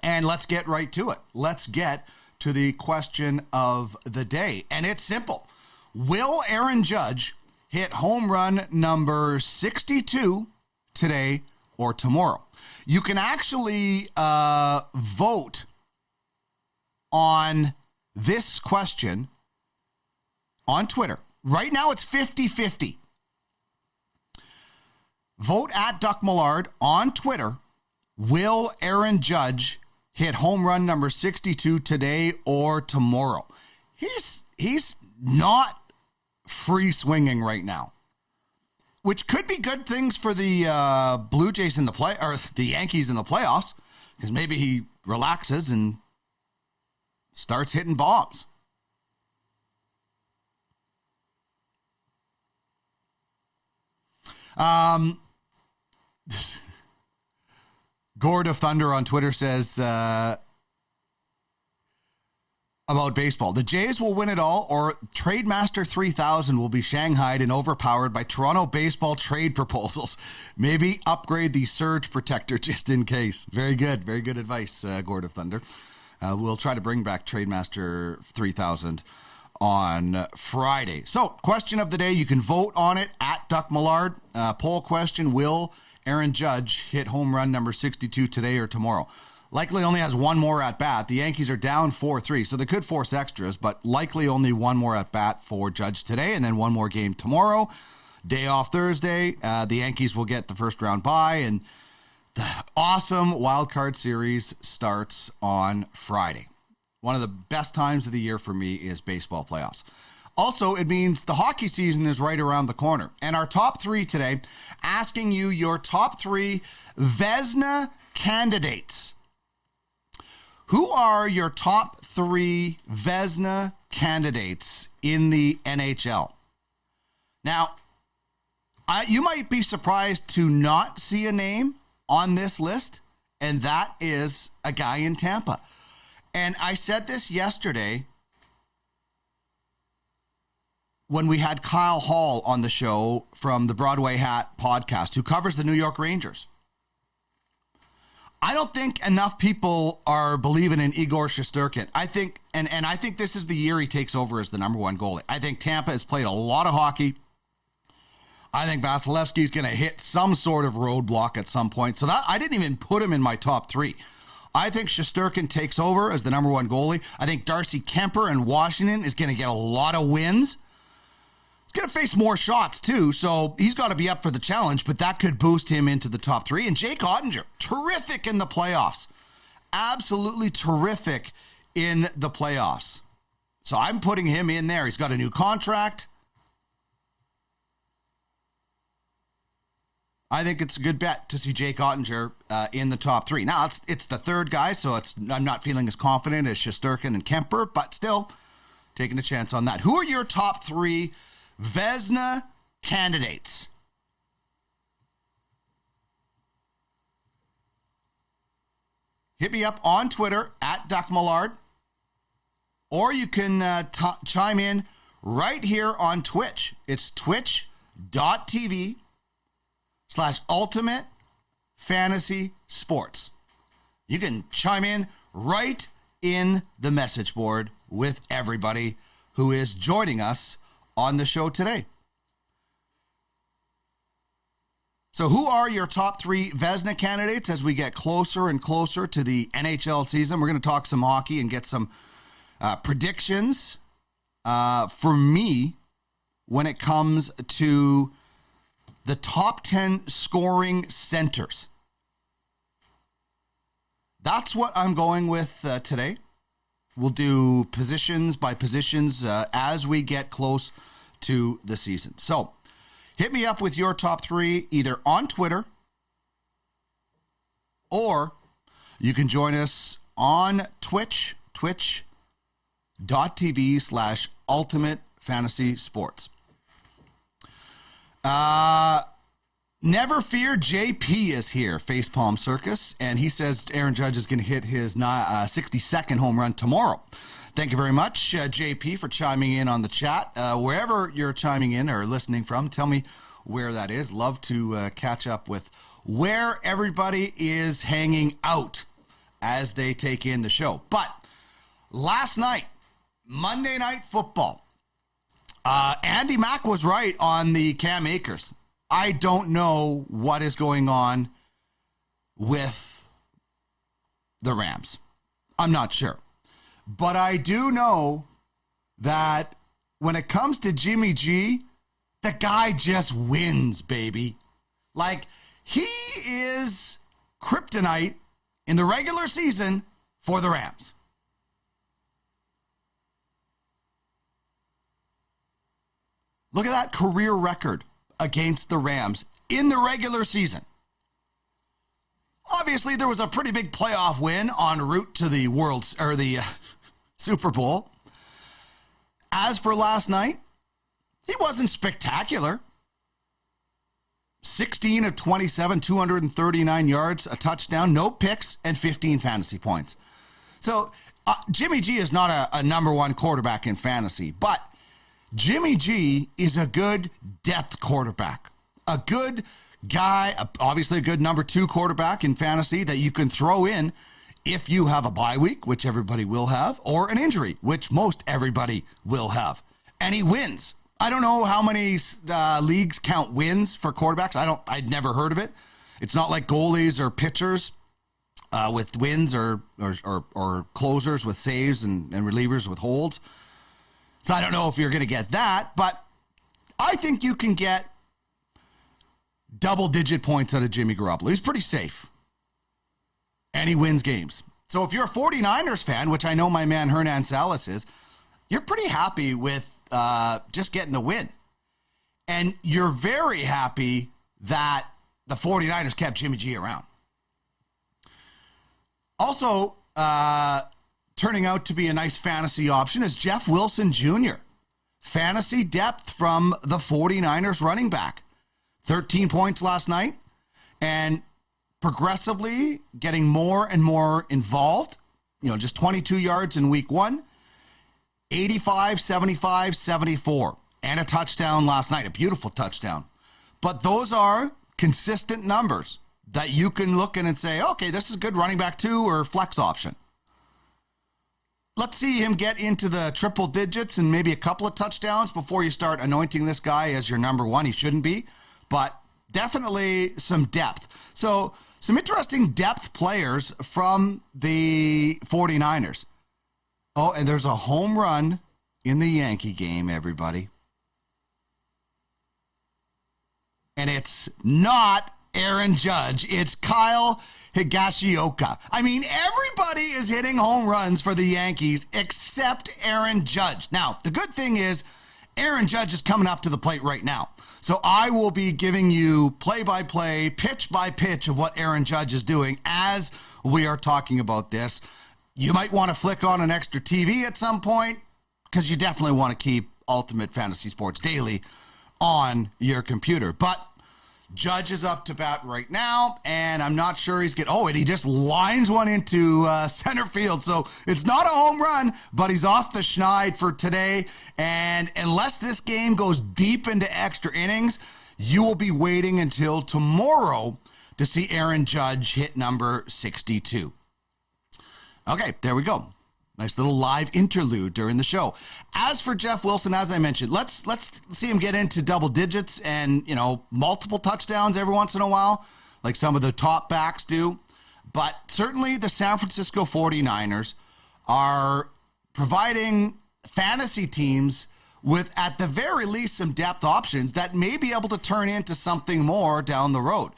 And let's get right to it. Let's get to the question of the day. And it's simple. Will Aaron Judge hit home run number 62 today or tomorrow? You can actually vote on this question on Twitter. Right now it's 50-50. Vote at Duck Millard on Twitter. Will Aaron Judge hit home run number 62 today or tomorrow? He's not free swinging right now, which could be good things for the Blue Jays in the Yankees in the playoffs, because maybe he relaxes and starts hitting bombs. Gord of Thunder on Twitter says about baseball, the Jays will win it all, or Trademaster 3000 will be shanghaied and overpowered by Toronto baseball trade proposals. Maybe upgrade the surge protector just in case. Very good advice, Gord of Thunder. We'll try to bring back Trademaster 3000 on Friday. So, question of the day, you can vote on it at Duck Millard. Poll question, will Aaron Judge hit home run number 62 today or tomorrow? Likely only has one more at bat. The Yankees are down 4-3, so they could force extras, but likely only one more at bat for Judge today, and then one more game tomorrow. Day off Thursday. The Yankees will get the first round bye, and the awesome wild card series starts on Friday. One of the best times of the year for me is baseball playoffs. Also, it means the hockey season is right around the corner. And our top three today, asking you your top three Vezina candidates. Who are your top three Vezina candidates in the NHL? Now, you might be surprised to not see a name on this list, and that is a guy in Tampa. And I said this yesterday when we had Kyle Hall on the show from the Broadway Hat podcast, who covers the New York Rangers. I don't think enough people are believing in Igor Shesterkin. I think, and I think this is the year he takes over as the number one goalie. I think Tampa has played a lot of hockey. I think Vasilevsky's going to hit some sort of roadblock at some point. So that I didn't even put him in my top three. I think Shesterkin takes over as the number one goalie. I think Darcy Kemper in Washington is going to get a lot of wins. He's going to face more shots, too, so he's got to be up for the challenge, but that could boost him into the top three. And Jake Ottinger, terrific in the playoffs. Absolutely terrific in the playoffs. So I'm putting him in there. He's got a new contract. I think it's a good bet to see Jake Ottinger in the top three. Now, it's the third guy, so I'm not feeling as confident as Shesterkin and Kemper, but still taking a chance on that. Who are your top three Vezina candidates? Hit me up on Twitter at Duck Millard, or you can chime in right here on Twitch. It's twitch.tv/Ultimate Fantasy Sports. You can chime in right in the message board with everybody who is joining us on the show today. So who are your top three Vezina candidates as we get closer and closer to the NHL season? We're going to talk some hockey and get some predictions. For me, when it comes to the top 10 scoring centers. That's what I'm going with today. We'll do positions by positions as we get close to the season. So hit me up with your top three either on Twitter, or you can join us on Twitch, twitch.tv/Ultimate Fantasy Sports. Never fear, JP is here, Facepalm Circus, and he says Aaron Judge is going to hit his 62nd home run tomorrow. Thank you very much, JP, for chiming in on the chat. Wherever you're chiming in or listening from, tell me where that is. Love to catch up with where everybody is hanging out as they take in the show. But last night, Monday Night Football, Andy Mack was right on the Cam Akers. I don't know what is going on with the Rams. I'm not sure. But I do know that when it comes to Jimmy G, the guy just wins, baby. Like, he is kryptonite in the regular season for the Rams. Look at that career record against the Rams in the regular season. Obviously, there was a pretty big playoff win en route to the Super Bowl. As for last night, he wasn't spectacular. 16 of 27, 239 yards, a touchdown, no picks, and 15 fantasy points. So Jimmy G is not a number one quarterback in fantasy, but Jimmy G is a good depth quarterback, a good guy, obviously a good number two quarterback in fantasy that you can throw in if you have a bye week, which everybody will have, or an injury, which most everybody will have. And he wins. I don't know how many leagues count wins for quarterbacks. I'd never heard of it. It's not like goalies or pitchers with wins or closers with saves and relievers with holds. So I don't know if you're going to get that, but I think you can get double-digit points out of Jimmy Garoppolo. He's pretty safe. And he wins games. So if you're a 49ers fan, which I know my man Hernan Salas is, you're pretty happy with just getting the win. And you're very happy that the 49ers kept Jimmy G around. Also, turning out to be a nice fantasy option is Jeff Wilson Jr. Fantasy depth from the 49ers running back. 13 points last night, and progressively getting more and more involved. Just 22 yards in week 1, 85, 75, 74, and a touchdown last night, a beautiful touchdown. But those are consistent numbers that you can look in and say, okay, this is a good running back 2 or flex option. Let's see him get into the triple digits and maybe a couple of touchdowns before you start anointing this guy as your number 1. He shouldn't be. But definitely some depth. So some interesting depth players from the 49ers. Oh, and there's a home run in the Yankee game, everybody. And it's not Aaron Judge. It's Kyle Higashioka. I mean, everybody is hitting home runs for the Yankees except Aaron Judge. Now, the good thing is Aaron Judge is coming up to the plate right now. So I will be giving you play-by-play, pitch-by-pitch of what Aaron Judge is doing as we are talking about this. You might want to flick on an extra TV at some point because you definitely want to keep Ultimate Fantasy Sports Daily on your computer. But Judge is up to bat right now, and I'm not sure he's getting... Oh, and he just lines one into center field. So it's not a home run, but he's off the schneid for today. And unless this game goes deep into extra innings, you will be waiting until tomorrow to see Aaron Judge hit number 62. Okay, there we go. Nice little live interlude during the show. As for Jeff Wilson, as I mentioned, let's see him get into double digits and, multiple touchdowns every once in a while, like some of the top backs do. But certainly the San Francisco 49ers are providing fantasy teams with, at the very least, some depth options that may be able to turn into something more down the road.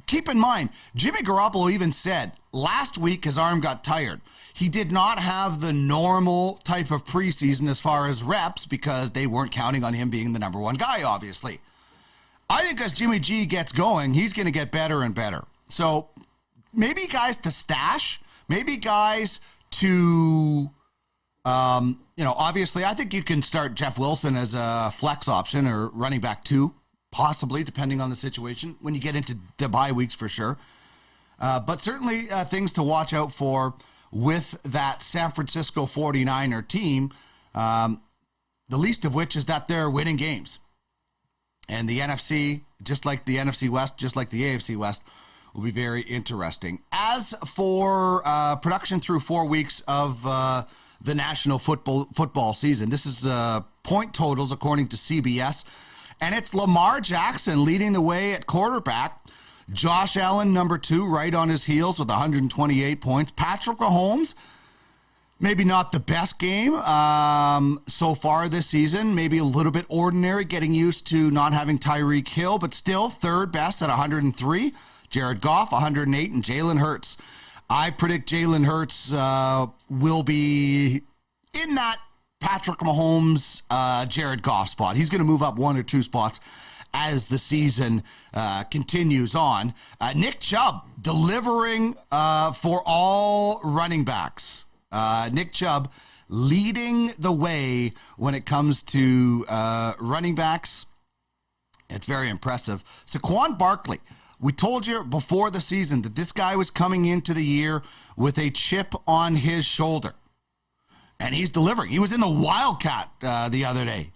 Keep in mind, Jimmy Garoppolo even said last week his arm got tired. He did not have the normal type of preseason as far as reps because they weren't counting on him being the number 1 guy, obviously. I think as Jimmy G gets going, he's going to get better and better. So maybe guys to stash, maybe guys to, obviously I think you can start Jeff Wilson as a flex option or running back 2, possibly, depending on the situation, when you get into the bye weeks for sure. But certainly things to watch out for with that San Francisco 49er team, the least of which is that they're winning games. And the NFC, just like the NFC West, just like the AFC West, will be very interesting. As for production through 4 weeks of the national football season, this is point totals according to CBS, and it's Lamar Jackson leading the way at quarterback. Josh Allen, number 2, right on his heels with 128 points. Patrick Mahomes, maybe not the best game so far this season. Maybe a little bit ordinary, getting used to not having Tyreek Hill, but still third best at 103. Jared Goff, 108, and Jalen Hurts. I predict Jalen Hurts will be in that Patrick Mahomes, Jared Goff spot. He's going to move up 1 or 2 spots as the season continues on. Nick Chubb delivering for all running backs. Nick Chubb leading the way when it comes to running backs. It's very impressive. Saquon Barkley, we told you before the season that this guy was coming into the year with a chip on his shoulder. And he's delivering. He was in the Wildcat the other day.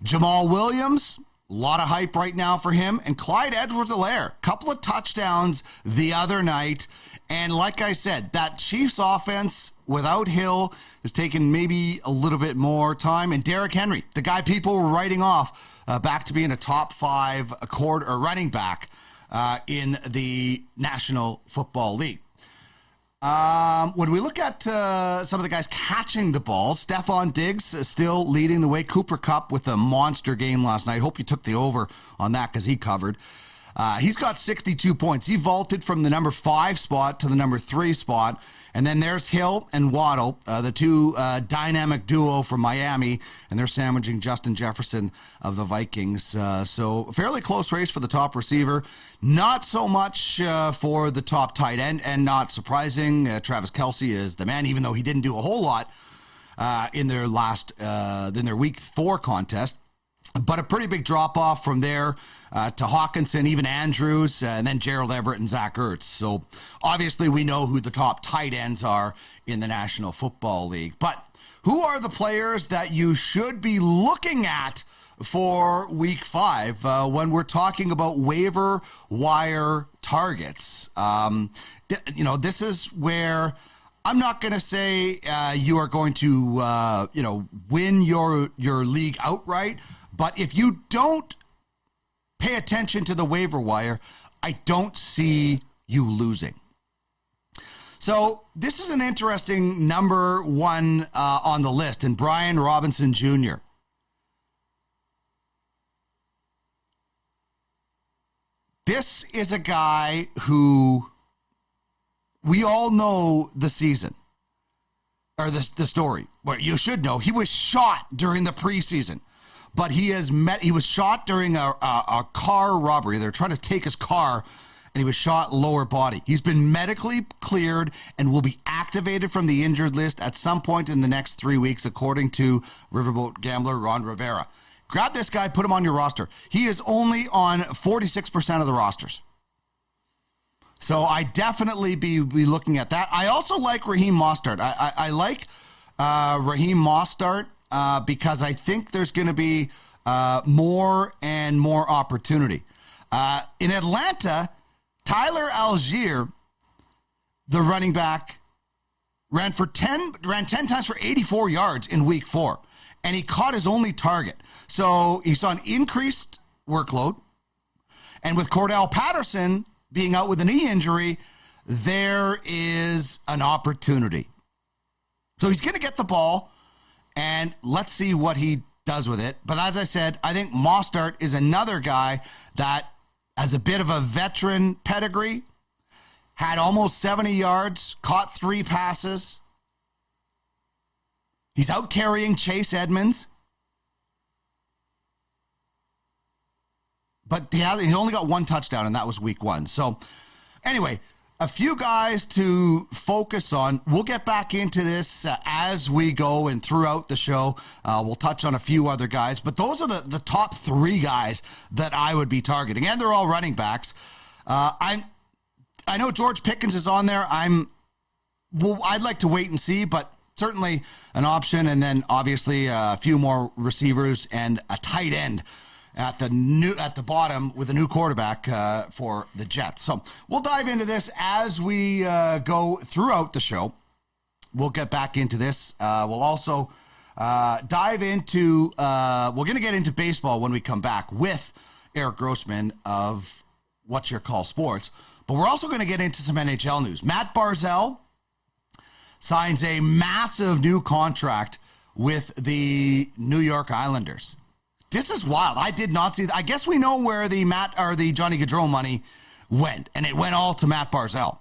Jamal Williams, a lot of hype right now for him. And Clyde Edwards-Helaire, couple of touchdowns the other night. And like I said, that Chiefs offense without Hill has taken maybe a little bit more time. And Derrick Henry, the guy people were writing off back to being a top 5 running back in the National Football League. When we look at some of the guys catching the ball, Stephon Diggs is still leading the way. Cooper Kupp with a monster game last night. Hope you took the over on that because he covered. He's got 62 points. He vaulted from the number 5 spot to the number 3 spot. And then there's Hill and Waddle, the two dynamic duo from Miami, and they're sandwiching Justin Jefferson of the Vikings. So a fairly close race for the top receiver. Not so much for the top tight end, and not surprising, Travis Kelce is the man, even though he didn't do a whole lot in their week 4 contest. But a pretty big drop-off from there to Hawkinson, even Andrews, and then Gerald Everett and Zach Ertz. So obviously we know who the top tight ends are in the National Football League. But who are the players that you should be looking at for Week 5 when we're talking about waiver wire targets? This is where I'm not going to say you are going to win your league outright. But if you don't pay attention to the waiver wire, I don't see you losing. So this is an interesting number 1 on the list, and Brian Robinson Jr. This is a guy who we all know the season, or the story. Well, you should know. He was shot during the preseason. But he was shot during a car robbery. They're trying to take his car, and he was shot lower body. He's been medically cleared and will be activated from the injured list at some point in the next 3 weeks, according to Riverboat gambler Ron Rivera. Grab this guy, put him on your roster. He is only on 46% of the rosters. So I definitely be looking at that. I also like Raheem Mostert. I like Raheem Mostert. Because I think there's going to be more and more opportunity. In Atlanta, Tyler Algier, the running back, ran 10 times for 84 yards in Week 4, and he caught his only target. So he saw an increased workload, and with Cordell Patterson being out with a knee injury, there is an opportunity. So he's going to get the ball, and let's see what he does with it. But as I said, I think Mostert is another guy that has a bit of a veteran pedigree, had almost 70 yards, caught 3 passes. He's out carrying Chase Edmonds. But he only got 1 touchdown, and that was Week 1. So anyway, a few guys to focus on. We'll get back into this as we go and throughout the show. We'll touch on a few other guys, but those are the top 3 guys that I would be targeting, and they're all running backs. I know George Pickens is on there. I'd like to wait and see, but certainly an option, and then obviously a few more receivers and a tight end at the bottom with a new quarterback for the Jets. So we'll dive into this as we go throughout the show. We'll get back into this. We'll also dive into, we're going to get into baseball when we come back with Erik Grosman of What's Your Call Sports. But we're also going to get into some NHL news. Matt Barzal signs a massive new contract with the New York Islanders. This is wild. I did not see that. I guess we know where the Johnny Gaudreau money went, and it went all to Matt Barzal.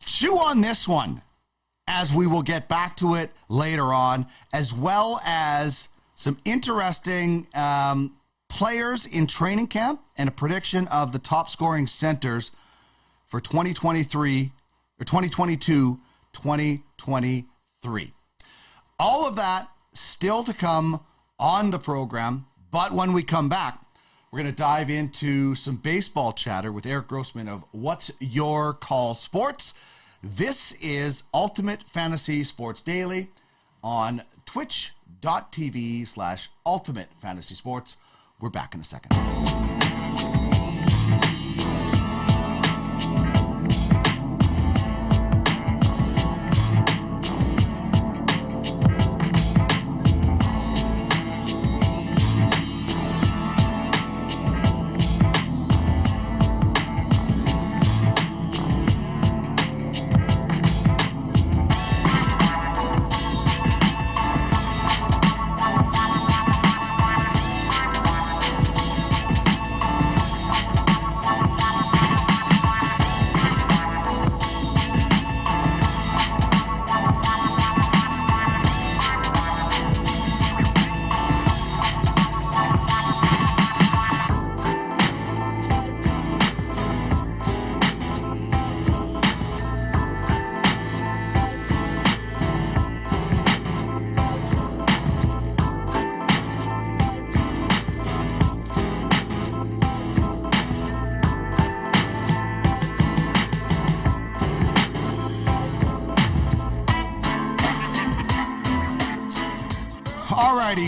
Chew on this one as we will get back to it later on, as well as some interesting players in training camp and a prediction of the top scoring centers for 2023 or 2022, 2023. All of that still to come on the program, but when we come back, we're going to dive into some baseball chatter with Erik Grosman of What's Your Call Sports. This is Ultimate Fantasy Sports Daily on twitch.tv/Ultimate Fantasy Sports. We're back in a second.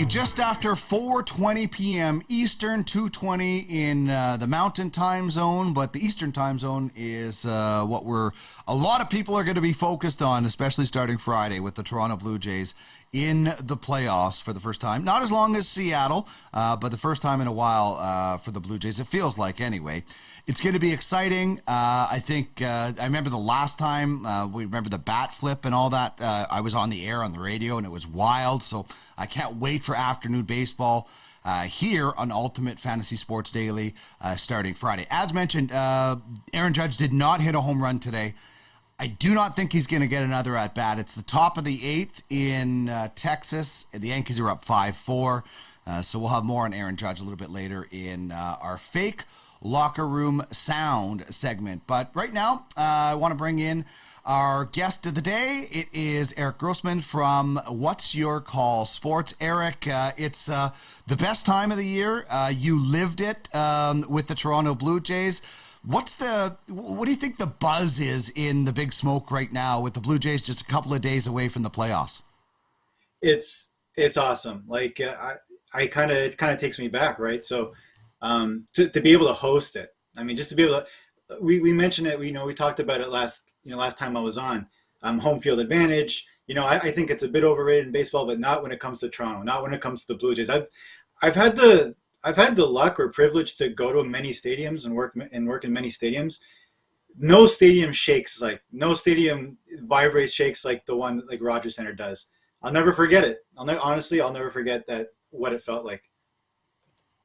Just after 4:20 p.m. Eastern, 2:20 in the Mountain Time Zone, but the Eastern Time Zone is what a lot of people are going to be focused on, especially starting Friday with the Toronto Blue Jays in the playoffs for the first time. Not as long as Seattle, but the first time in a while for the Blue Jays, it feels like anyway. It's going to be exciting. I think I remember the last time we remember the bat flip and all that. I was on the air on the radio and it was wild. So I can't wait for afternoon baseball here on Ultimate Fantasy Sports Daily starting Friday. As mentioned, Aaron Judge did not hit a home run today. I do not think he's going to get another at bat. It's the top of the 8th in Texas. The Yankees are up 5-4. So we'll have more on Aaron Judge a little bit later in our fake locker room sound segment. But right now, I want to bring in our guest of the day. It is Erik Grosman from What's Your Call Sports. Erik, it's the best time of the year. You lived it with the Toronto Blue Jays. What do you think the buzz is in the Big Smoke right now with the Blue Jays just a couple of days away from the playoffs? It's awesome. Like it kind of takes me back, right? So to be able to host it, I mean, just to be able to, we mentioned it, we talked about it last time I was on, home field advantage. I think it's a bit overrated in baseball, but not when it comes to Toronto, not when it comes to the Blue Jays. I've had the luck or privilege to go to many stadiums and work in many stadiums. No stadium vibrates, shakes like the one like Rogers Center does. I'll never forget it. I'll never forget what it felt like.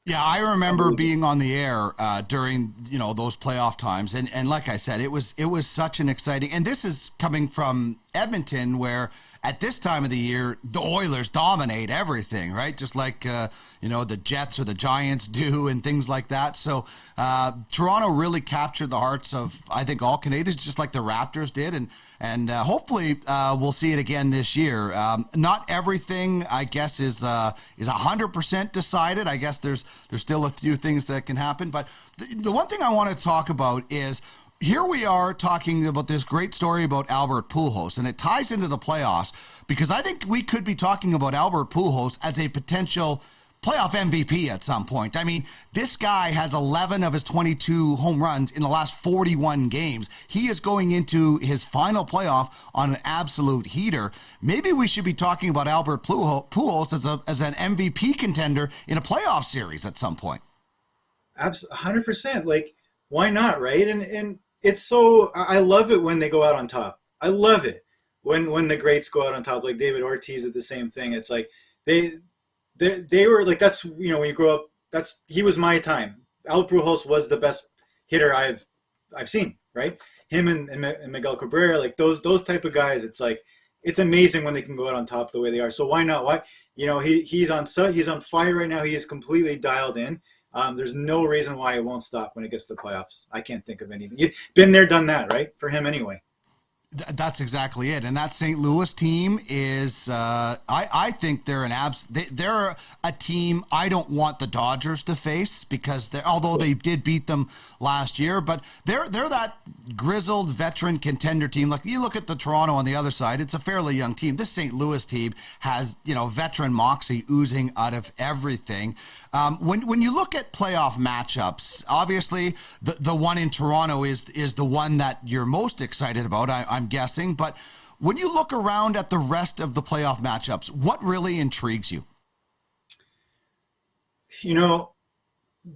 Yeah, I remember being on the air during those playoff times, and like I said, it was such an exciting. And this is coming from Edmonton, where at this time of the year the Oilers dominate everything, right? Just like the Jets or the Giants do, and things like that. So Toronto really captured the hearts of, I think, all Canadians, just like the Raptors did, and hopefully we'll see it again this year. Not everything, I guess, is 100% decided. I guess there's still a few things that can happen. But the one thing I want to talk about is, here we are talking about this great story about Albert Pujols, and it ties into the playoffs, because I think we could be talking about Albert Pujols as a potential playoff MVP at some point. I mean, this guy has 11 of his 22 home runs in the last 41 games. He is going into his final playoff on an absolute heater. Maybe we should be talking about Albert Pujols as an MVP contender in a playoff series at some point. 100%. Like, why not, right? And it's so, I love it when they go out on top. I love it when the greats go out on top. Like David Ortiz did the same thing. It's like they were like, that's, you know, when you grow up, he was my time. Albert Pujols was the best hitter I've seen, right? Him and Miguel Cabrera, like those type of guys. It's like, it's amazing when they can go out on top the way they are. So why not? Why, you know, he's on fire right now. He is completely dialed in. There's no reason why it won't stop when it gets to the playoffs. I can't think of anything. Been there, done that, right? For him anyway. That's exactly it. And that St. Louis team is, I think they're they're a team I don't want the Dodgers to face, because although they did beat them last year, but they're that grizzled veteran contender team. Like, you look at the Toronto on the other side, it's a fairly young team. This St. Louis team has, you know, veteran moxie oozing out of everything. When you look at playoff matchups, obviously the one in Toronto is the one that you're most excited about, I'm guessing. But when you look around at the rest of the playoff matchups, what really intrigues you? You know,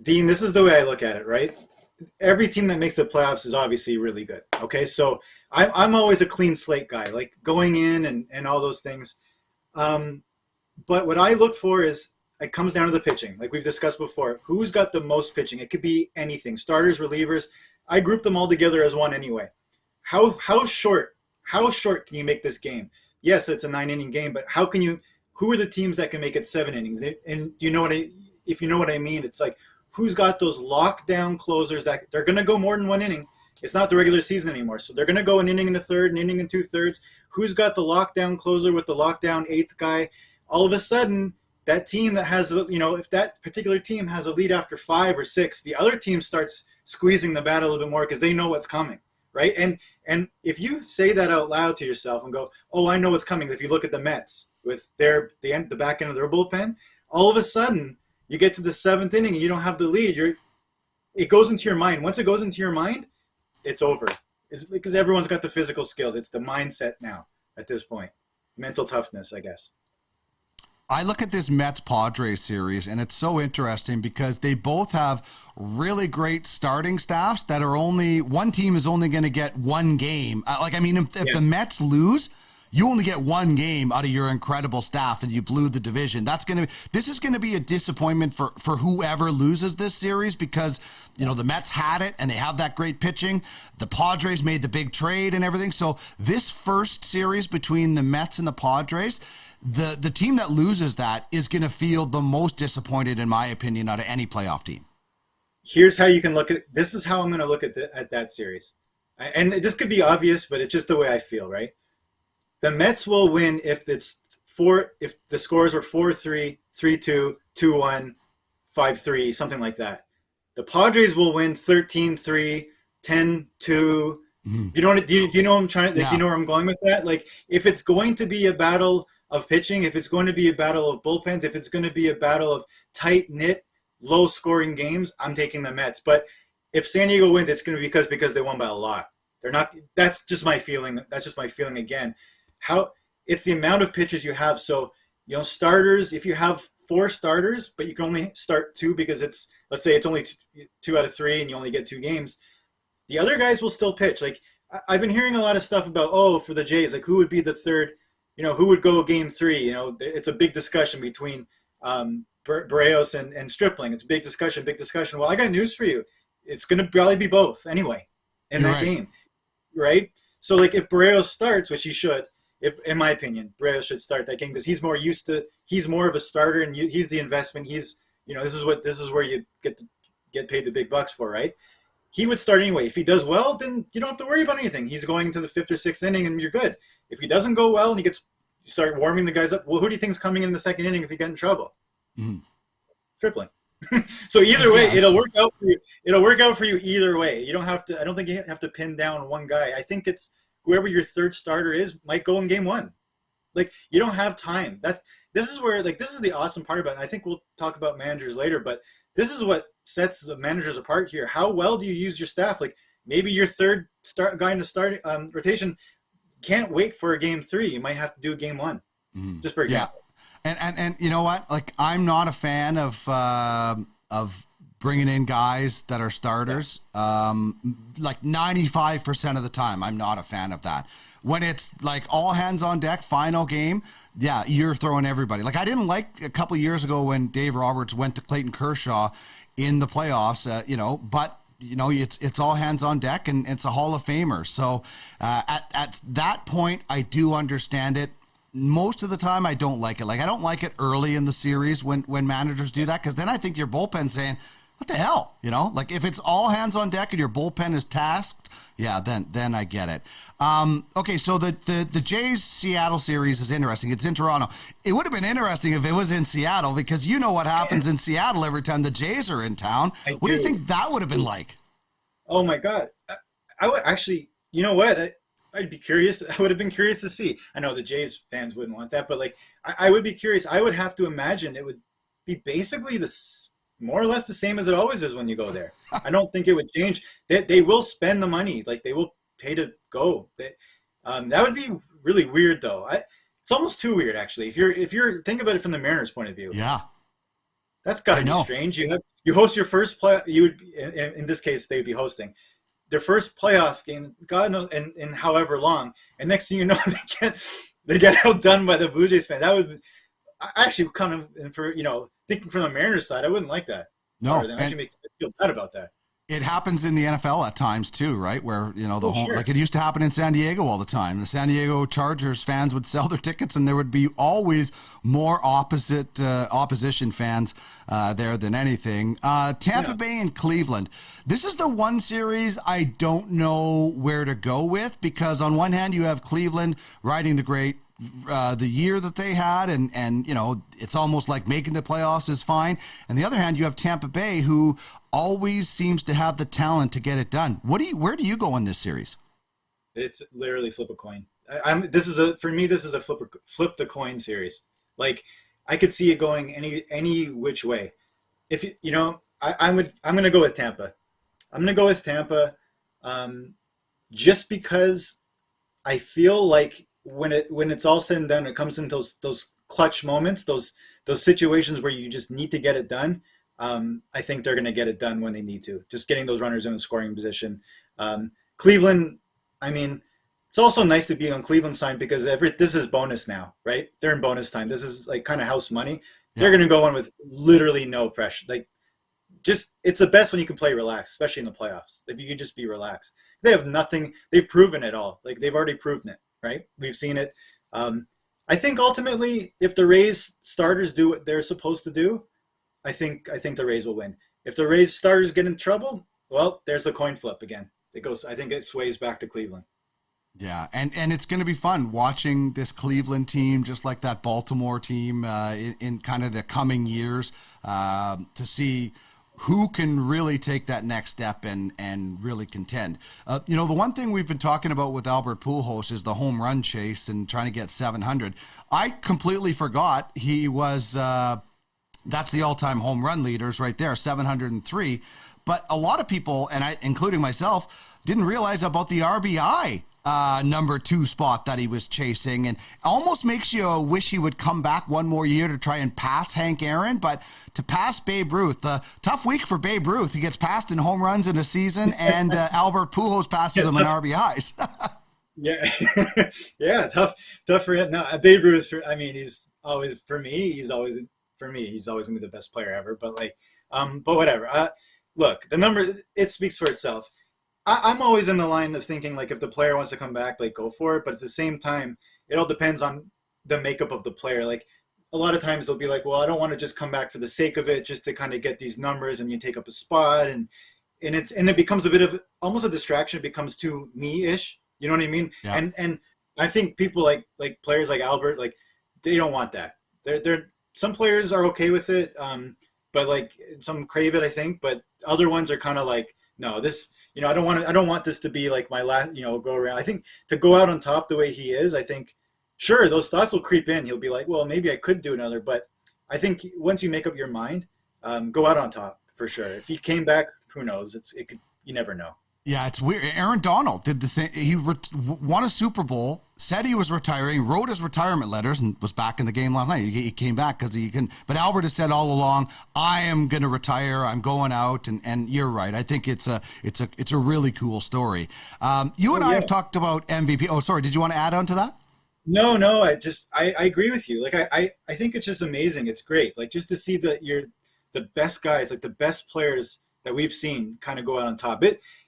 Dean, this is the way I look at it, right? Every team that makes the playoffs is obviously really good. Okay, so I'm always a clean slate guy, like going in and all those things. But what I look for is, it comes down to the pitching. Like we've discussed before, who's got the most pitching? It could be anything, starters, relievers. I group them all together as one anyway. How short can you make this game? Yes, it's a 9-inning game, but who are the teams that can make it 7 innings? And if you know what I mean, it's like, who's got those lockdown closers that they're going to go more than 1 inning? It's not the regular season anymore. So they're going to go an inning and a third, an inning and 2/3. Who's got the lockdown closer with the lockdown 8th guy? All of a sudden, that team that has, you know, if that particular team has a lead after 5 or 6, the other team starts squeezing the bat a little bit more because they know what's coming, right? And if you say that out loud to yourself and go, oh, I know what's coming. If you look at the Mets with the back end of their bullpen, all of a sudden you get to the 7th inning and you don't have the lead. It goes into your mind. Once it goes into your mind, it's over. It's because everyone's got the physical skills. It's the mindset now at this point. Mental toughness, I guess. I look at this Mets-Padres series, and it's so interesting because they both have really great starting staffs that are one team is only going to get 1 game. If the Mets lose, you only get 1 game out of your incredible staff and you blew the division. This is going to be a disappointment for whoever loses this series, because, you know, the Mets had it and they have that great pitching. The Padres made the big trade and everything. So this first series between the Mets and the Padres, the team that loses that is going to feel the most disappointed, in my opinion, out of any playoff team. Here's how you can look at – this is how I'm going to look at that series. And this could be obvious, but it's just the way I feel, right? The Mets will win if the scores were 4-3, 3-2, 2-1, 5-3, something like that. The Padres will win 13-3, 10-2. Mm-hmm. Do you know where I'm going with that? Like, if it's going to be a battle of pitching, if it's going to be a battle of bullpens, if it's going to be a battle of tight-knit, low-scoring games, I'm taking the Mets. But if San Diego wins, it's going to be because they won by a lot. They're not. That's just my feeling. That's just my feeling again. It's the amount of pitchers you have. So, you know, starters, if you have 4 starters, but you can only start 2 because let's say it's only 2 out of 3 and you only get 2 games, the other guys will still pitch. Like, I've been hearing a lot of stuff about, for the Jays, like, who would be the third, you know, who would go game 3? You know, it's a big discussion between Barrios and Stripling. It's a big discussion. Well, I got news for you. It's going to probably be both anyway in that game, right? So, like, if Barrios starts, which he should, in my opinion, Barrios should start that game because he's more of a starter and he's the investment. He's, you know, this is where you get paid the big bucks for, right? He would start anyway. If he does well, then you don't have to worry about anything. He's going to the 5th or 6th inning and you're good. If he doesn't go well and you start warming the guys up, well, who do you think is coming in the 2nd inning if you get in trouble? Mm. Stripling. So either way, it'll work out for you. It'll work out for you either way. You don't have to. I don't think you have to pin down one guy. I think it's whoever your 3rd starter is might go in game 1. Like, you don't have time. This is where, like, this is the awesome part about it. I think we'll talk about managers later, but this is what sets the managers apart here. How well do you use your staff? Like, maybe your third guy in the start rotation can't wait for a game 3. You might have to do game 1, just for example. Yeah. And you know what? Like, I'm not a fan of bringing in guys that are starters. Like 95% of the time, I'm not a fan of that. When it's like all hands on deck, final game, yeah, you're throwing everybody. Like, I didn't like a couple of years ago when Dave Roberts went to Clayton Kershaw in the playoffs, but it's all hands on deck, and it's a Hall of Famer. So at that point, I do understand it. Most of the time, I don't like it. Like, I don't like it early in the series when managers do that, because then I think your bullpen's saying, what the hell? Like, if it's all hands on deck and your bullpen is tasked, yeah, then I get it. Okay, so the Jays Seattle series is interesting. It's in Toronto. It would have been interesting if it was in Seattle, because you know what happens in Seattle every time the Jays are in town. What do you think that would have been like? Oh my God. I would actually, you know what? I'd be curious. I would have been curious to see. I know the Jays fans wouldn't want that, but like, I would be curious. I would have to imagine it would be basically more or less the same as it always is when you go there. I don't think it would change. They will spend the money. Like, they will pay to go. That would be really weird, though. It's almost too weird, actually. If you're think about it from the Mariners' point of view. Yeah, that's got to be strange. You host your first play. You would, in this case, they would be hosting their first playoff game, God knows, in however long. And next thing you know, they get outdone by the Blue Jays fan. That would actually come in for, thinking from the Mariners side, I wouldn't like that. No, that actually make me feel bad about that. It happens in the NFL at times too, right? Where, like it used to happen in San Diego all the time. The San Diego Chargers fans would sell their tickets, and there would be always more opposition fans there than anything. Tampa Bay and Cleveland. This is the one series I don't know where to go with, because on one hand you have Cleveland riding the year that they had, and it's almost like making the playoffs is fine. And the other hand, you have Tampa Bay, who always seems to have the talent to get it done. Where do you go in this series? It's literally flip a coin. This is a flip the coin series. Like, I could see it going any which way. If I'm going to go with Tampa. I'm going to go with Tampa, just because I feel like when it's all said and done, it comes into those clutch moments, those situations where you just need to get it done. I think they're going to get it done when they need to. Just getting those runners in a scoring position. Cleveland, I mean, it's also nice to be on Cleveland side, because this is bonus now, right? They're in bonus time. This is like kind of house money. Yeah. They're going to go on with literally no pressure. Like, it's the best when you can play relaxed, especially in the playoffs. If you can just be relaxed. They have nothing. They've proven it all. Like, they've already proven it. Right? We've seen it. I think ultimately, if the Rays starters do what they're supposed to do, I think the Rays will win. If the Rays starters get in trouble, well, there's the coin flip again. I think it sways back to Cleveland. Yeah, and it's going to be fun watching this Cleveland team, just like that Baltimore team, in kind of the coming years, to see who can really take that next step and really contend. The one thing we've been talking about with Albert Pujols is the home run chase and trying to get 700. I completely forgot he was, that's the all-time home run leaders right there, 703. But a lot of people, and I, including myself, didn't realize about the RBI number 2 spot that he was chasing, and almost makes you wish he would come back one more year to try and pass Hank Aaron. But to pass Babe Ruth, tough week for Babe Ruth. He gets passed in home runs in a season, and Albert Pujols passes him in RBIs. Yeah, yeah, tough for him. No, Babe Ruth. I mean, he's always gonna be the best player ever. But but whatever. Look, the number, it speaks for itself. I'm always in the line of thinking, like, if the player wants to come back, like, go for it. But at the same time, it all depends on the makeup of the player. Like, a lot of times they'll be like, well, I don't want to just come back for the sake of it, just to kind of get these numbers, and you take up a spot, and it becomes a bit of almost a distraction. It becomes too me-ish. You know what I mean? Yeah. And I think people like players like Albert, like, they don't want that. They're some players are okay with it, but like some crave it, I think. But other ones are kind of like, no, this. I don't want this to be like my last, go around. I think to go out on top the way he is, I think sure, those thoughts will creep in. He'll be like, well, maybe I could do another. But I think once you make up your mind, go out on top for sure. If he came back, who knows? It could. You never know. Yeah, it's weird. Aaron Donald did the same. He won a Super Bowl, said he was retiring, wrote his retirement letters, and was back in the game last night. He came back because he can. But Albert has said all along, I am going to retire. I'm going out, and you're right. I think it's a really cool story. You and I have talked about MVP. Oh, sorry. Did you want to add on to that? No. I agree with you. Like I think it's just amazing. It's great. Like just to see that you're the best guys, like the best players that we've seen kind of go out on top.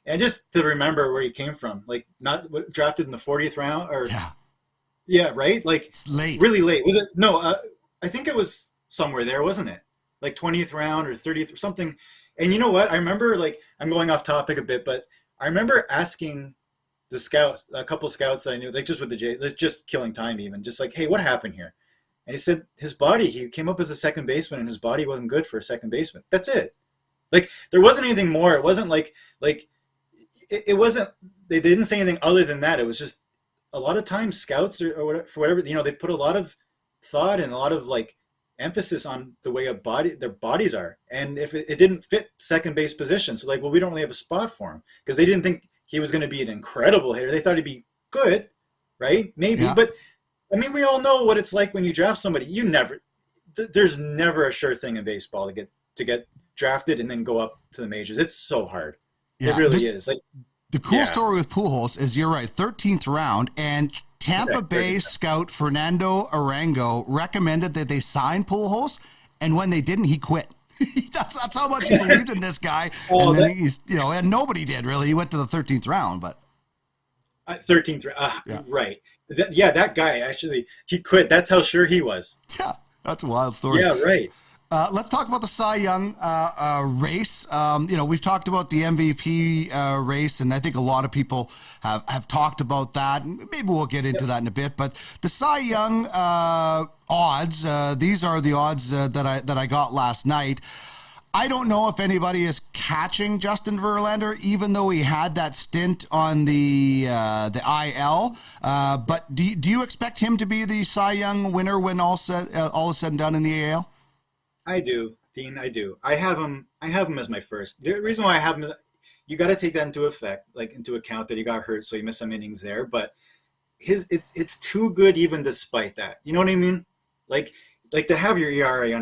And just to remember where he came from, like not drafted in the 40th round or yeah, right? Like it's late. Really late. Was it? No, I think it was somewhere there, wasn't it? Like 20th round or 30th or something. And you know what? I remember, like, I'm going off topic a bit, but I remember asking the scouts, a couple scouts that I knew, like just with the Jays, just killing time even, just like, hey, what happened here? And he said his body, he came up as a second baseman and his body wasn't good for a second baseman. That's it. Like there wasn't anything more. It wasn't like it wasn't. They didn't say anything other than that. It was just a lot of times scouts or whatever, for whatever, they put a lot of thought and a lot of like emphasis on the way their bodies are. And if it didn't fit second base position, so like, well, we don't really have a spot for him because they didn't think he was going to be an incredible hitter. They thought he'd be good, right? Maybe, yeah. But I mean, we all know what it's like when you draft somebody. There's never a sure thing in baseball to get drafted and then go up to the majors. It's so hard. Yeah, it really is. Like the cool story with Pujols is you're right, 13th round, and Tampa Bay scout Fernando Arango recommended that they sign Pujols, and when they didn't, he quit. that's how much he believed in this guy. And then he's and nobody did really. He went to the 13th round, but 13th round, right? That guy actually he quit. That's how sure he was. Yeah, that's a wild story. Yeah, right. Let's talk about the Cy Young race. We've talked about the MVP race, and I think a lot of people have talked about that. Maybe we'll get into that in a bit. But the Cy Young odds, these are the odds that I got last night. I don't know if anybody is catching Justin Verlander, even though he had that stint on the IL. But do you expect him to be the Cy Young winner when all is said and done in the AL? I do, Dean. I do. I have him as my first. The reason why I have him is you got to take that into account that he got hurt, so he missed some innings there. But it's too good even despite that. You know what I mean? Like to have your ERA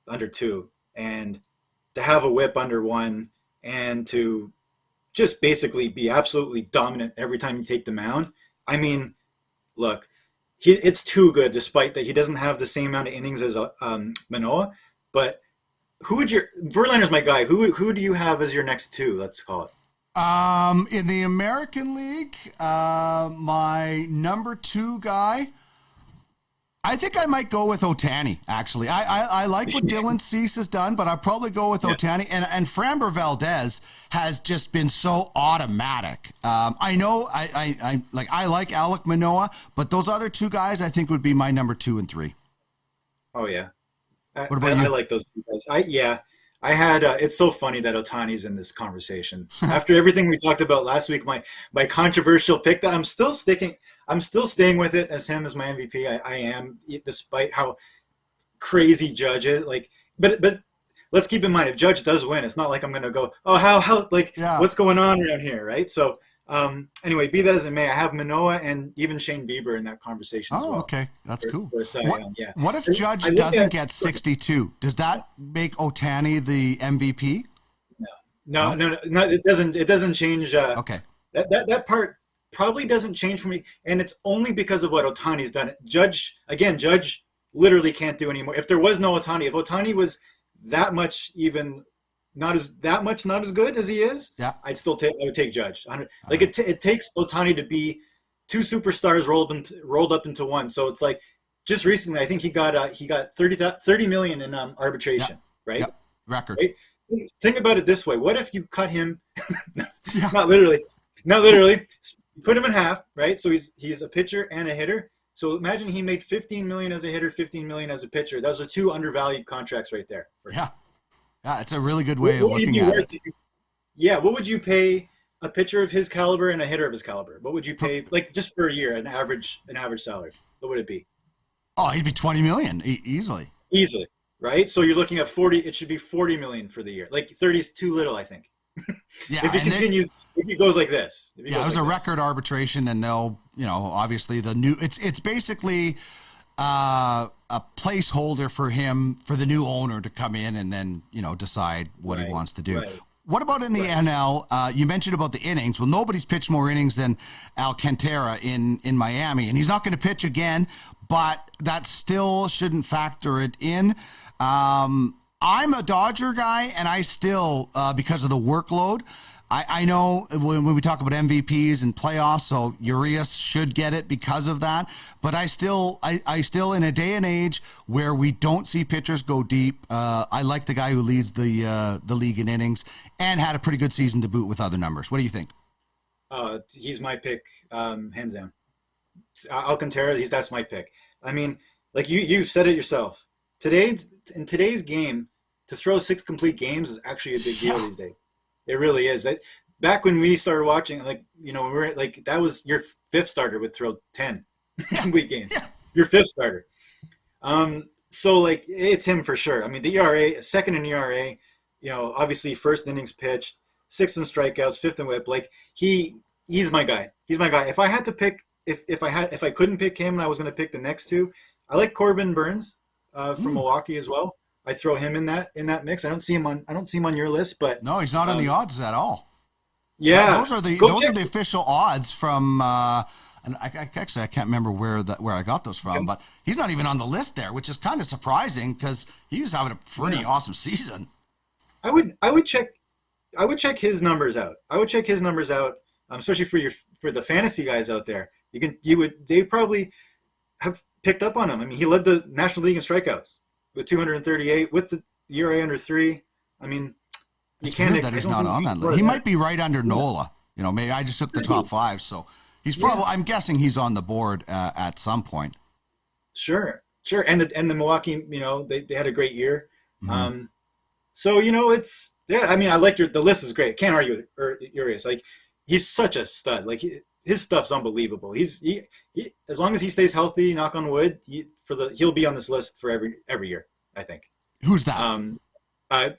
under 2 and to have a WHIP under 1 and to just basically be absolutely dominant every time you take the mound. I mean, look, it's too good despite that he doesn't have the same amount of innings as Manoah. But Verlander's my guy. Who do you have as your next 2? Let's call it. In the American League, my number 2 guy, I think I might go with Ohtani, actually. I like what Dylan Cease has done, but I'll probably go with Ohtani. And Framber Valdez has just been so automatic. I know I like Alek Manoah, but those other 2 guys I think would be my number 2 and 3. Oh, yeah. What about you? I like those 2 guys. I had. It's so funny that Ohtani's in this conversation after everything we talked about last week. My controversial pick that I'm still staying with it as him as my MVP. I am, despite how crazy Judge is. Like, but let's keep in mind if Judge does win, it's not like I'm gonna go, oh how what's going on around here, right? So. Anyway, be that as it may, I have Manoah and even Shane Bieber in that conversan as well. Oh, okay. That's cool. Yeah. What if Judge doesn't get 62? Does that make Ohtani the MVP? No, it doesn't. It doesn't change. Okay. That part probably doesn't change for me, and it's only because of what Ohtani's done. Judge literally can't do anymore. If there was no Ohtani, if Ohtani was that much even. Not as good as he is. Yeah, I would take Judge. Like it takes Ohtani to be 2 superstars rolled up into one. So it's like just recently, I think he got $30 million in arbitration, right? Yep. Record. Right? Think about it this way: what if you cut him? Not literally. Put him in half, right? So he's a pitcher and a hitter. So imagine he made $15 million as a hitter, $15 million as a pitcher. Those are 2 undervalued contracts right there. Yeah. Yeah, it's a really good way of looking at it. Yeah, what would you pay a pitcher of his caliber and a hitter of his caliber? What would you pay, like just for a year, an average salary? What would it be? Oh, he'd be 20 million easily. Easily, right? So you're looking at 40. It should be 40 million for the year. Like 30 is too little, I think. Yeah, If he continues, if he goes like this. If he yeah, goes it was like a this. record arbitration, and they'll, obviously the new. It's basically a placeholder for him, for the new owner to come in and then decide what he wants to do. Right. What about in the NL? You mentioned about the innings. Well, nobody's pitched more innings than Alcantara in Miami, and he's not going to pitch again, but that still shouldn't factor it in. I'm a Dodger guy, and I still, because of the workload, I know when we talk about MVPs and playoffs, so Urias should get it because of that. But I still, in a day and age where we don't see pitchers go deep, I like the guy who leads the league in innings and had a pretty good season to boot with other numbers. What do you think? He's my pick, hands down. Alcantara, that's my pick. I mean, like you said it yourself. In today's game, to throw 6 complete games is actually a big deal these days. It really is. Back when we started watching, that was your 5th starter would throw 10 complete games. Yeah. Your 5th starter. So it's him for sure. I mean, the ERA, second in ERA, obviously first innings pitched, 6th in strikeouts, 5th in WHIP. He's my guy. He's my guy. If I had to pick, if I couldn't pick him and I was going to pick the next 2, I like Corbin Burns from Milwaukee as well. I throw him in that mix. I don't see him on your list, but no, he's not on the odds at all. Yeah, those are the official odds from. And I can't remember where I got those from, but he's not even on the list there, which is kind of surprising because he was having a pretty awesome season. I would check his numbers out. Especially for the fantasy guys out there. They probably have picked up on him. I mean, he led the National League in strikeouts with 238 with the ERA under 3. I mean, you can't. Weird that he's not on that list. He might be right under Nola. Maybe I just took the top 5, so he's probably. I'm guessing he's on the board at some point. Sure, and the Milwaukee, they had a great year. Mm-hmm. So it's I mean, I like the list is great. Can't argue with Urias. He's such a stud. His stuff's unbelievable. He as long as he stays healthy, knock on wood, he'll be on this list for every year, I think. Who's that?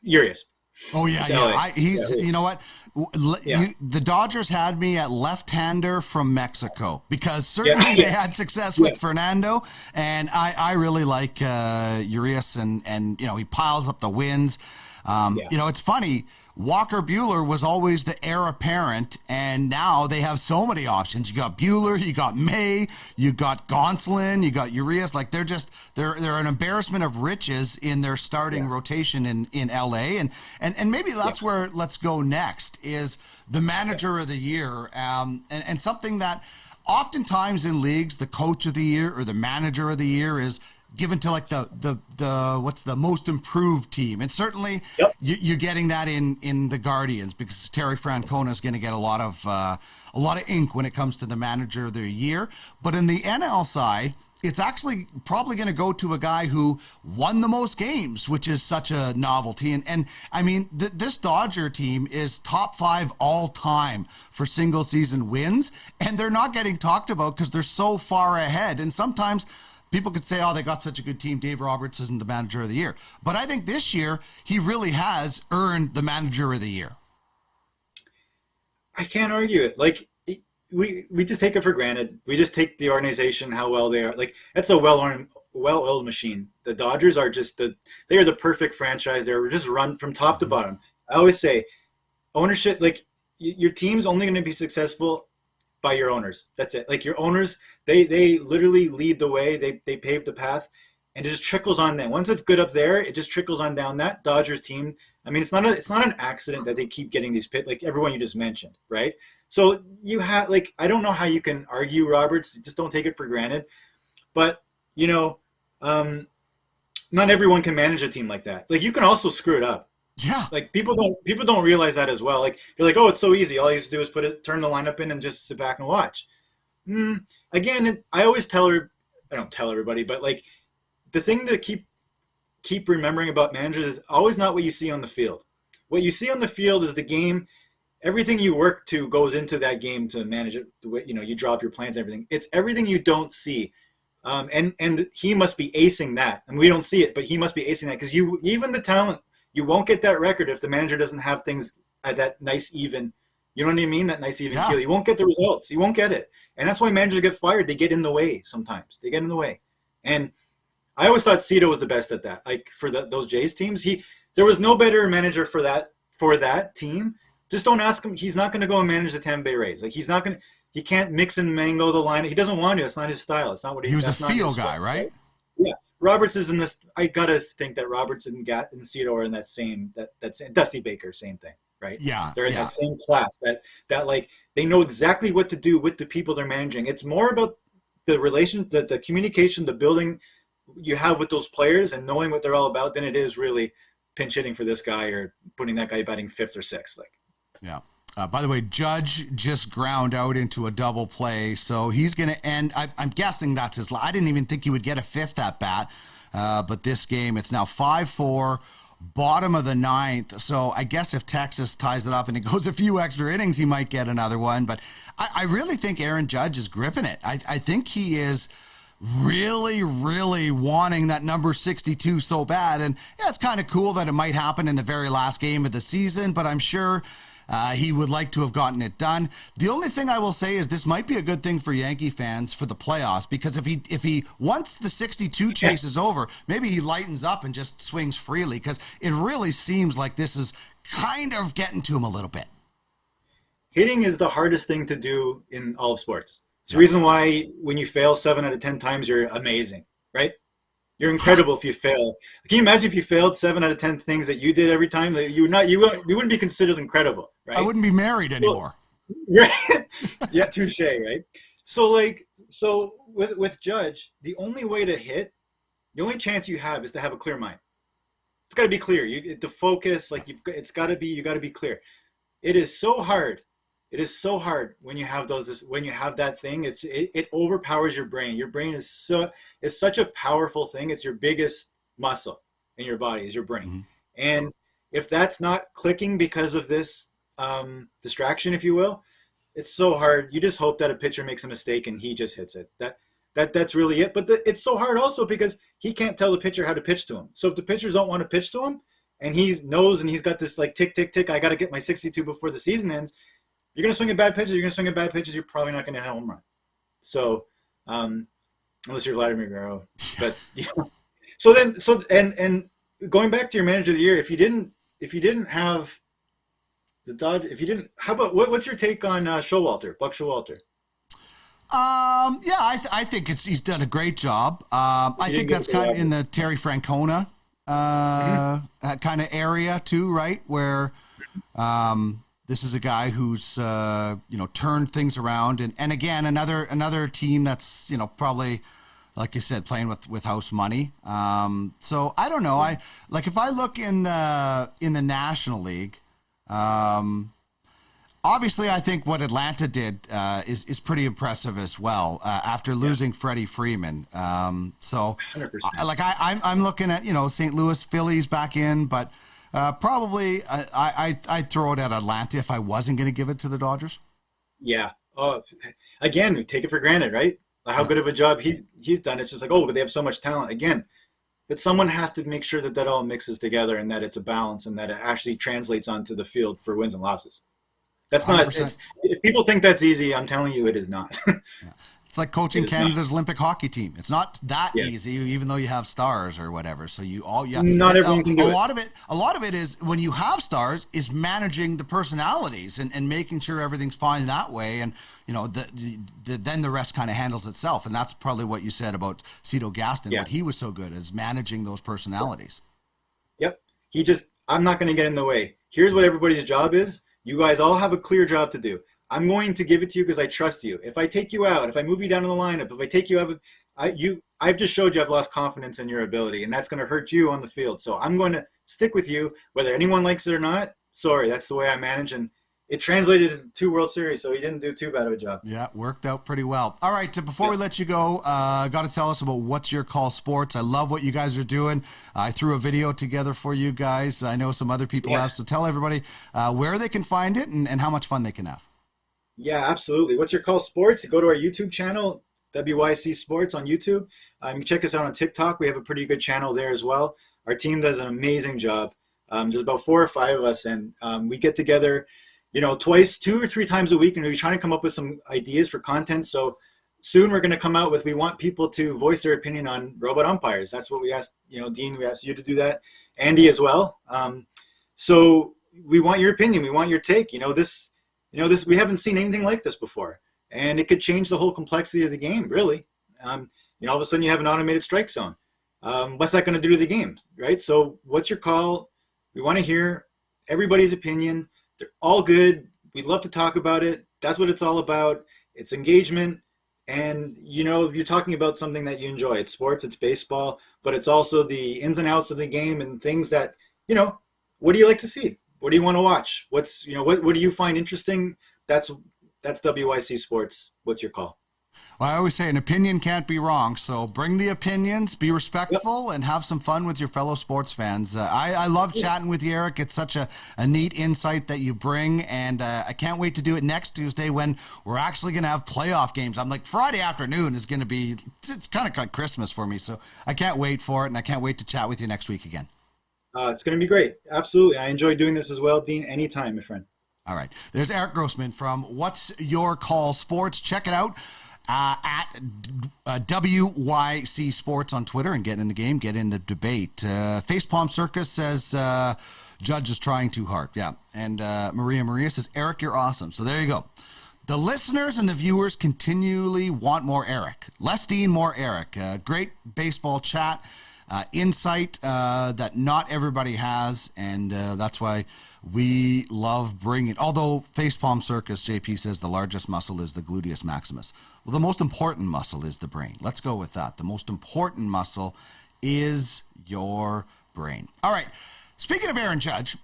Urias. Oh yeah. You know what? The Dodgers had me at left-hander from Mexico because certainly they had success with Fernando, and I really like Urias, and he piles up the wins. It's funny. Walker Buehler was always the heir apparent, and now they have so many options. You got Buehler, you got May, you got Gonsolin, you got Urias. They're an embarrassment of riches in their starting rotation in LA, and maybe that's where let's go next is the manager of the year, and something that oftentimes in leagues the coach of the year or the manager of the year is given to the what's the most improved team, and certainly you're getting that in the Guardians because Terry Francona is going to get a lot of ink when it comes to the manager of the year. But in the NL side, it's actually probably going to go to a guy who won the most games, which is such a novelty. And I mean, this Dodger team is top 5 all time for single season wins, and they're not getting talked about because they're so far ahead. And sometimes people could say, oh, they got such a good team, Dave Roberts isn't the manager of the year. But I think this year, he really has earned the manager of the year. I can't argue it. We just take it for granted. We just take the organization, how well they are. That's a well-oiled machine. The Dodgers are they are the perfect franchise. They're just run from top to bottom. I always say, ownership, your team's only going to be successful by your owners. That's it. Your owners, they literally lead the way. They pave the path, and it just trickles on down. Once it's good up there, it just trickles on down. That Dodgers team, I mean, it's not an accident that they keep getting these everyone you just mentioned, right? So you have I don't know how you can argue Roberts. Just don't take it for granted. But not everyone can manage a team like that. You can also screw it up. Yeah. People don't realize that as well. You're like, oh, it's so easy. All you have to do is turn the lineup in and just sit back and watch. Again, I always I don't tell everybody, but the thing to keep remembering about managers is always not what you see on the field. What you see on the field is the game. Everything you work to goes into that game to manage it. The way, you draw up your plans and everything. It's everything you don't see And he must be acing that, and we don't see it, but he must be acing that, because even the talent, you won't get that record if the manager doesn't have things at that nice even. You know what I mean? That nice even keel. You won't get the results. You won't get it, and that's why managers get fired. They get in the way sometimes. They get in the way, and I always thought Cito was the best at that. Like for those Jays teams, there was no better manager for that team. Just don't ask him. He's not going to go and manage the Tampa Bay Rays. Like he's not going to. He can't mix and mango the line. He doesn't want to. It's not his style. It's not what he was a feel guy, right? Yeah. Roberts is in this. I gotta think that Roberts and Cito are in that same that's Dusty Baker, same thing, right? Yeah. They're in that same class. That like they know exactly what to do with the people they're managing. It's more about the relation, the communication, the building you have with those players and knowing what they're all about than it is really pinch hitting for this guy or putting that guy batting fifth or sixth. Like, yeah. By the way, Judge just ground out into a double play, so he's going to end. I'm guessing that's his. I didn't even think he would get a fifth at bat, but this game, it's now 5-4, bottom of the ninth. So I guess if Texas ties it up and it goes a few extra innings, he might get another one. But I really think Aaron Judge is gripping it. I think he is really, really wanting that number 62 so bad. And yeah, it's kind of cool that it might happen in the very last game of the season, but I'm sure he would like to have gotten it done. The only thing I will say is this might be a good thing for Yankee fans for the playoffs, because if he once the 62 chase is over, maybe he lightens up and just swings freely, because it really seems like this is kind of getting to him a little bit. Hitting is the hardest thing to do in all of sports. It's the reason why when you fail 7 out of 10 times, you're amazing, right? You're incredible if you fail. Can you imagine if you failed 7 out of 10 things that you did every time? You wouldn't be considered incredible, right? I wouldn't be married anymore. Well, right? Yeah, touche, right? So with Judge, the only way to hit, the only chance you have is to have a clear mind. It's got to be clear. To focus, like you got to be clear. It is so hard. It is so hard when you have that thing. It overpowers your brain. Your brain is such a powerful thing. It's your biggest muscle in your body is your brain. Mm-hmm. And if that's not clicking because of this distraction, if you will, it's so hard. You just hope that a pitcher makes a mistake and he just hits it. That's really it. But it's so hard also because he can't tell the pitcher how to pitch to him. So if the pitchers don't want to pitch to him and he knows and he's got this like tick, tick, tick, I got to get my 62 before the season ends. You're going to swing at bad pitches. You're probably not going to hit a home run. So, unless you're Vladimir Guerrero, but and going back to your manager of the year, if you didn't have the Dodge, how about what's your take on Buck Showalter? Yeah, I think he's done a great job. I think that's kind of in the Terry Francona kind of area too, right? Where this is a guy who's turned things around, and again another team that's probably, like you said, playing with house money. So I don't know. If I look in the National League, obviously I think what Atlanta did is pretty impressive as well after losing Freddie Freeman. So 100%. I'm looking at St. Louis, Phillies back in, but. Probably I'd throw it at Atlanta if I wasn't going to give it to the Dodgers. Yeah. Oh, again, we take it for granted, right? How good of a job he's done. It's just like, but they have so much talent. Again, but someone has to make sure that all mixes together and that it's a balance and that it actually translates onto the field for wins and losses. That's 100%. If people think that's easy, I'm telling you it is not. Yeah. It's like coaching Canada's Olympic hockey team. It's not that easy, even though you have stars or whatever. So not everyone can do it. A lot of it is when you have stars is managing the personalities and making sure everything's fine that way. And then the rest kind of handles itself. And that's probably what you said about Cito Gaston. What he was so good is managing those personalities. Yep. I'm not going to get in the way. Here's what everybody's job is. You guys all have a clear job to do. I'm going to give it to you because I trust you. If I take you out, if I move you down in the lineup, if I take you out, I've just showed you I've lost confidence in your ability, and that's going to hurt you on the field. So I'm going to stick with you, whether anyone likes it or not. Sorry, that's the way I manage, and it translated into 2 World Series, so he didn't do too bad of a job. Yeah, worked out pretty well. All right, before we let you go, got to tell us about What's Your Call Sports. I love what you guys are doing. I threw a video together for you guys. I know some other people have, so tell everybody where they can find it and how much fun they can have. Yeah, absolutely. What's Your Call Sports? Go to our YouTube channel. WYC Sports on YouTube. You can check us out on TikTok. We have a pretty good channel there as well. Our team does an amazing job. There's about 4 or 5 of us, and we get together, twice, 2 or 3 times a week, and we're trying to come up with some ideas for content. So soon we're going to come out with, we want people to voice their opinion on robot umpires. That's what we asked, Dean, we asked you to do that. Andy as well. So we want your opinion. We want your take. This, we haven't seen anything like this before, and it could change the whole complexity of the game, really. All of a sudden you have an automated strike zone. What's that going to do to the game, right? So what's your call? We want to hear everybody's opinion. They're all good. We'd love to talk about it. That's what it's all about. It's engagement. And, you're talking about something that you enjoy. It's sports, it's baseball, but it's also the ins and outs of the game and things that, what do you like to see? What do you want to watch? What do you find interesting? That's WYC Sports. What's your call? Well, I always say an opinion can't be wrong, so bring the opinions, be respectful, and have some fun with your fellow sports fans. I love chatting with you, Erik. It's such a neat insight that you bring, and I can't wait to do it next Tuesday when we're actually going to have playoff games. I'm like, Friday afternoon is going to be, it's kind of like Christmas for me, so I can't wait for it, and I can't wait to chat with you next week again. It's going to be great. Absolutely. I enjoy doing this as well, Dean. Anytime, my friend. All right. There's Erik Grosman from What's Your Call Sports. Check it out. At WYC Sports on Twitter and get in the game, get in the debate. Facepalm Circus says Judge is trying too hard. Yeah. And Maria says, Erik, you're awesome. So there you go. The listeners and the viewers continually want more Erik. Less Dean, more Erik. Great baseball chat, insight that not everybody has, and that's why we love bringing, although Facepalm Circus, JP says the largest muscle is the gluteus maximus. Well, the most important muscle is the brain. Let's go with that. The most important muscle is your brain. All right. Speaking of Aaron Judge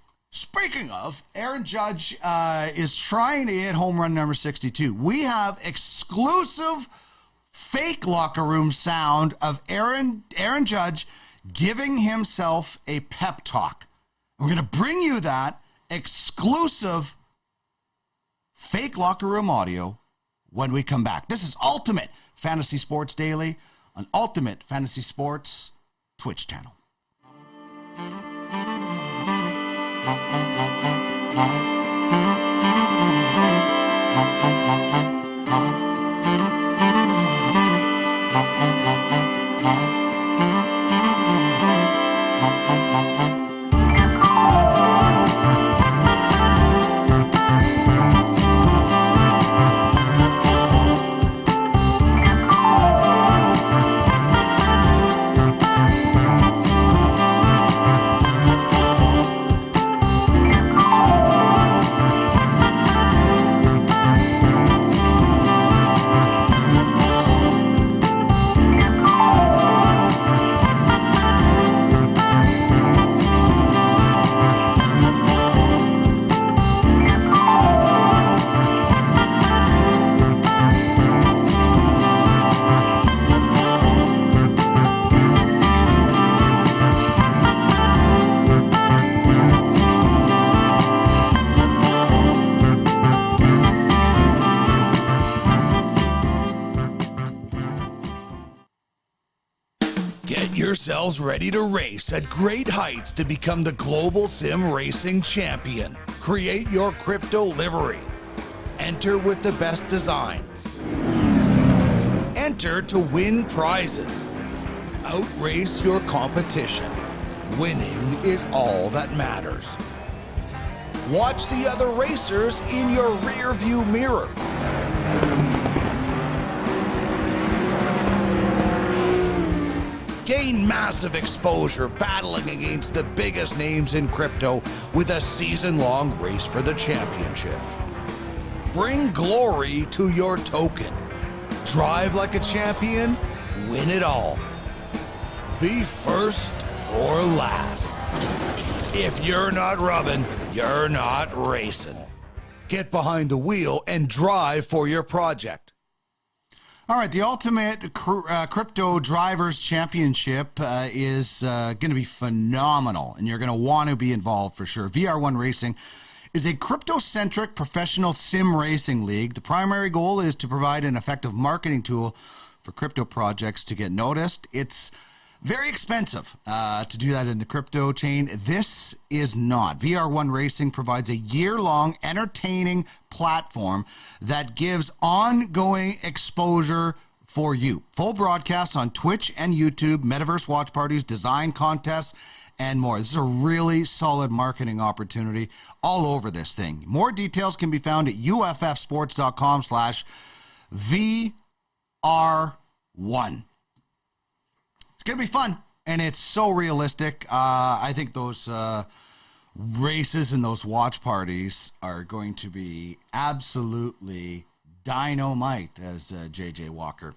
is trying to hit home run number 62. We have exclusive fake locker room sound of Aaron Judge giving himself a pep talk. We're going to bring you that exclusive fake locker room audio when we come back. This is Ultimate Fantasy Sports Daily on Ultimate Fantasy Sports Twitch channel. Yourselves ready to race at great heights to become the global sim racing champion. Create your crypto livery. Enter with the best designs. Enter to win prizes. Outrace your competition. Winning is all that matters. Watch the other racers in your rear view mirror. Gain massive exposure battling against the biggest names in crypto with a season-long race for the championship. Bring glory to your token. Drive like a champion, win it all. Be first or last. If you're not rubbing, you're not racing. Get behind the wheel and drive for your project. All right, the Ultimate Crypto Drivers Championship is going to be phenomenal, and you're going to want to be involved for sure. VR1 Racing is a crypto-centric professional sim racing league. The primary goal is to provide an effective marketing tool for crypto projects to get noticed. It's very expensive to do that in the crypto chain. This is not. VR1 Racing provides a year-long entertaining platform that gives ongoing exposure for you. Full broadcasts on Twitch and YouTube, metaverse watch parties, design contests, and more. This is a really solid marketing opportunity all over this thing. More details can be found at uffsports.com/VR1. It's going to be fun, and it's so realistic. I think those races and those watch parties are going to be absolutely dynamite, as J.J. Walker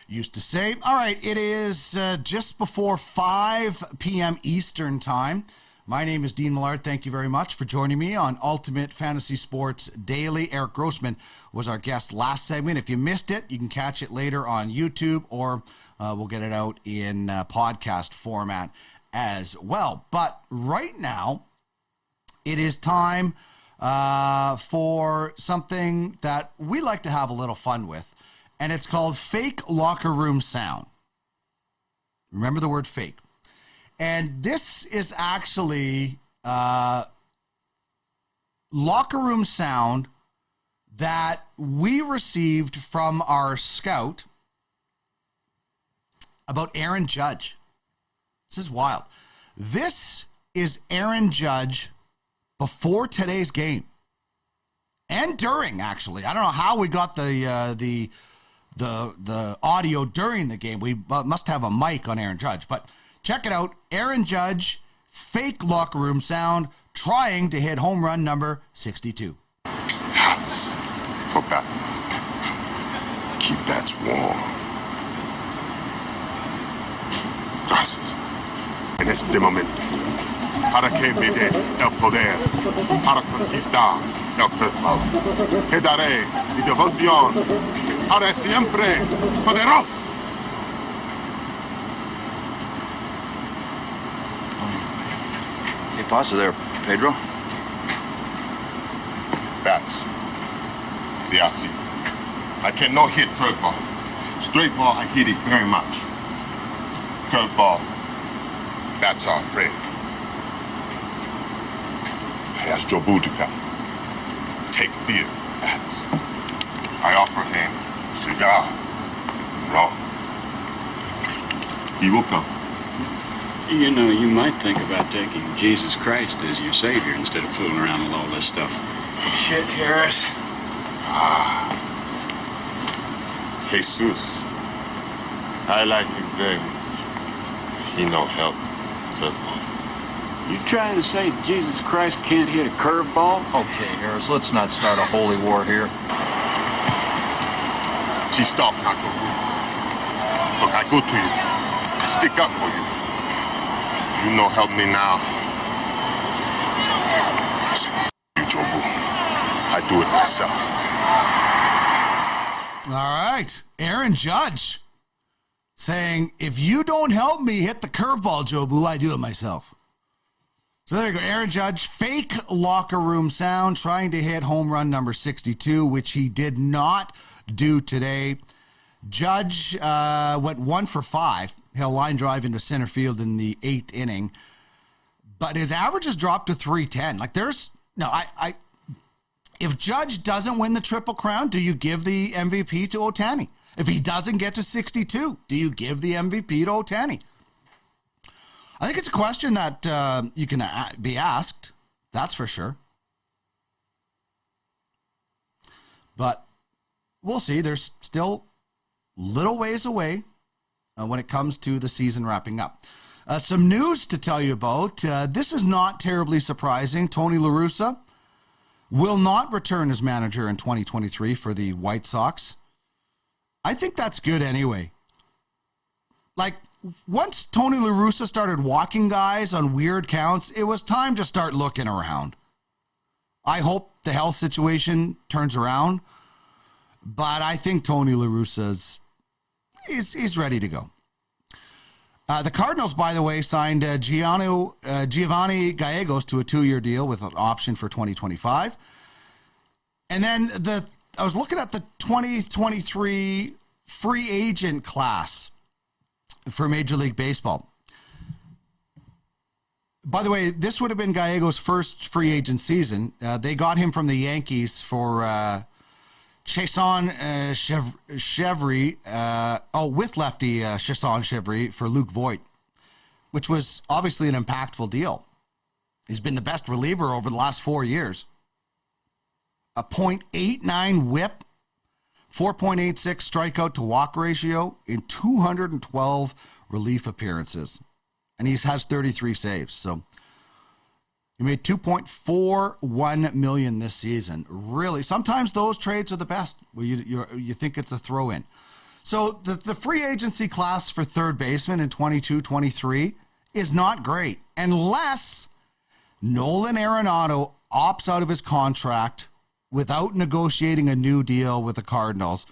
used to say. All right, it is just before 5 p.m. Eastern time. My name is Dean Millard. Thank you very much for joining me on Ultimate Fantasy Sports Daily. Erik Grosman was our guest last segment. If you missed it, you can catch it later on YouTube, or we'll get it out in podcast format as well. But right now, it is time for something that we like to have a little fun with, and it's called Fake Locker Room Sound. Remember the word fake. And this is actually locker room sound that we received from our scout about Aaron Judge. This is wild. This is Aaron Judge before today's game and during, actually. I don't know how we got the audio during the game. We must have a mic on Aaron Judge, but check it out. Aaron Judge, fake locker room sound, trying to hit home run number 62. Hats for bats. Keep bats warm. Gracias. En este momento, para que me des el poder para conquistar el fútbol, te daré mi devoción para siempre poderoso. ¿Qué pasa there, Pedro? Bats. They are see. I cannot hit curveball. Straight ball, I hit it very much. Curveball, bats are afraid. I asked Jobu to come. Take fear of bats. I offer him a cigar. Wrong. He will come. You know, you might think about taking Jesus Christ as your savior instead of fooling around with all this stuff. Shit, Harris. Jesus. I like him very much. He no help. Curveball. You trying to say Jesus Christ can't hit a curveball? Okay, Harris, let's not start a holy war here. She's off, Nato. Look, I go to you. I stick up for you. You no help me now. You, Jobu. I do it myself. All right. Aaron Judge saying, if you don't help me hit the curveball, Jobu, I do it myself. So there you go. Aaron Judge, fake locker room sound, trying to hit home run number 62, which he did not do today. Judge went 1 for 5, hit a line drive into center field in the 8th inning, but his average has dropped to 310. Like if Judge doesn't win the Triple Crown, do you give the MVP to Ohtani? If he doesn't get to 62, do you give the MVP to Ohtani? I think it's a question that you can be asked. That's for sure. But we'll see. There's still little ways away when it comes to the season wrapping up. Some news to tell you about. This is not terribly surprising. Tony La Russa will not return as manager in 2023 for the White Sox. I think that's good anyway. Like, once Tony La Russa started walking guys on weird counts, it was time to start looking around. I hope the health situation turns around, but I think Tony La Russa's he's ready to go. The Cardinals, by the way, signed Giovanni Gallegos to a 2-year deal with an option for 2025. And then I was looking at the 2023 free agent class for Major League Baseball. By the way, this would have been Gallego's first free agent season. They got him from the Yankees for Chasson Chevry. With lefty Chasson Chevry for Luke Voigt, which was obviously an impactful deal. He's been the best reliever over the last 4 years. A .89 whip, 4.86 strikeout to walk ratio in 212 relief appearances. And he has 33 saves. So he made $2.41 million this season. Really, sometimes those trades are the best. Where you think it's a throw-in. So the free agency class for third baseman in 22-23 is not great unless Nolan Arenado opts out of his contract without negotiating a new deal with the Cardinals.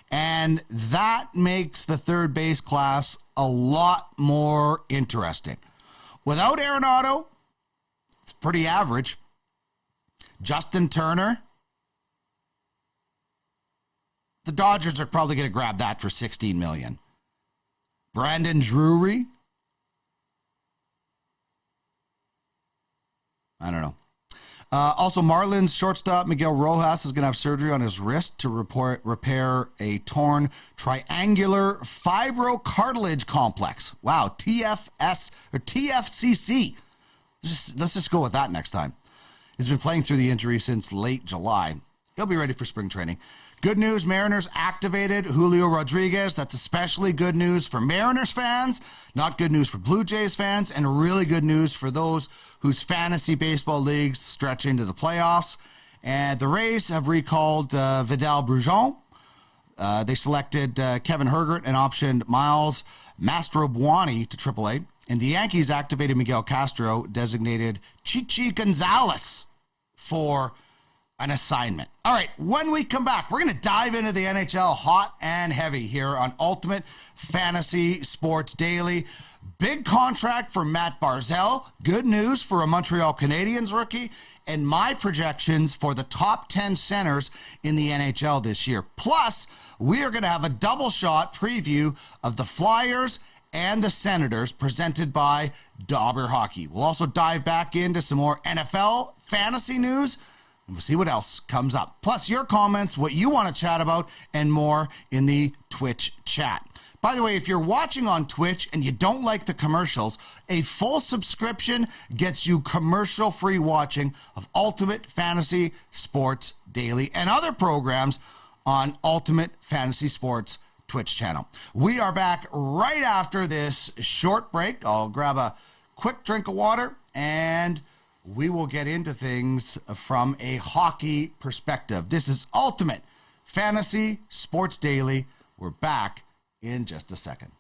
And that makes the third base class a lot more interesting. Without Arenado, it's pretty average. Justin Turner, the Dodgers are probably going to grab that for $16 million. Brandon Drury, I don't know. Also, Marlins shortstop Miguel Rojas is going to have surgery on his wrist to repair a torn triangular fibrocartilage complex. Wow, TFCC. Let's just go with that next time. He's been playing through the injury since late July. He'll be ready for spring training. Good news, Mariners activated Julio Rodriguez. That's especially good news for Mariners fans, not good news for Blue Jays fans, and really good news for those whose fantasy baseball leagues stretch into the playoffs. And the Rays have recalled Vidal Brujon. They selected Kevin Hergert and optioned Miles Mastrobuoni to AAA. And the Yankees activated Miguel Castro, designated Chichi Gonzalez for an assignment. All right, when we come back, we're going to dive into the NHL hot and heavy here on Ultimate Fantasy Sports Daily. Big contract for Matt Barzal. Good news for a Montreal Canadiens rookie. And my projections for the top 10 centers in the NHL this year. Plus, we are going to have a double shot preview of the Flyers and the Senators presented by Dobber Hockey. We'll also dive back into some more NFL fantasy news. We'll see what else comes up. Plus, your comments, what you want to chat about, and more in the Twitch chat. By the way, if you're watching on Twitch and you don't like the commercials, a full subscription gets you commercial-free watching of Ultimate Fantasy Sports Daily and other programs on Ultimate Fantasy Sports Twitch channel. We are back right after this short break. I'll grab a quick drink of water and we will get into things from a hockey perspective. This is Ultimate Fantasy Sports Daily. We're back in just a second.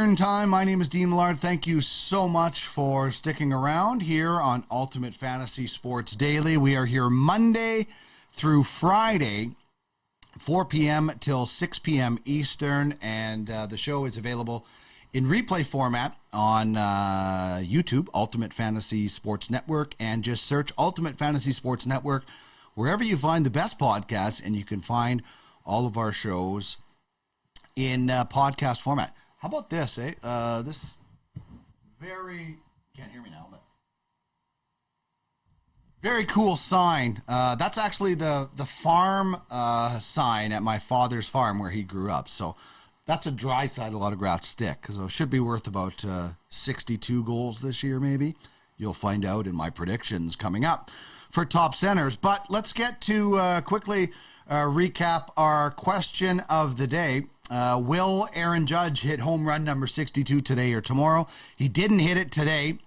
Eastern Time. My name is Dean Millard. Thank you so much for sticking around here on Ultimate Fantasy Sports Daily. We are here Monday through Friday, 4 p.m. till 6 p.m. Eastern, and the show is available in replay format on YouTube, Ultimate Fantasy Sports Network, and just search Ultimate Fantasy Sports Network wherever you find the best podcasts, and you can find all of our shows in podcast format. How about this, eh? This very, can't hear me now, but very cool sign. That's actually the farm sign at my father's farm where he grew up. So that's a dry side autographed stick. So it should be worth about 62 goals this year, maybe. You'll find out in my predictions coming up for top centers. But let's get to quickly recap our question of the day. Will Aaron Judge hit home run number 62 today or tomorrow? He didn't hit it today.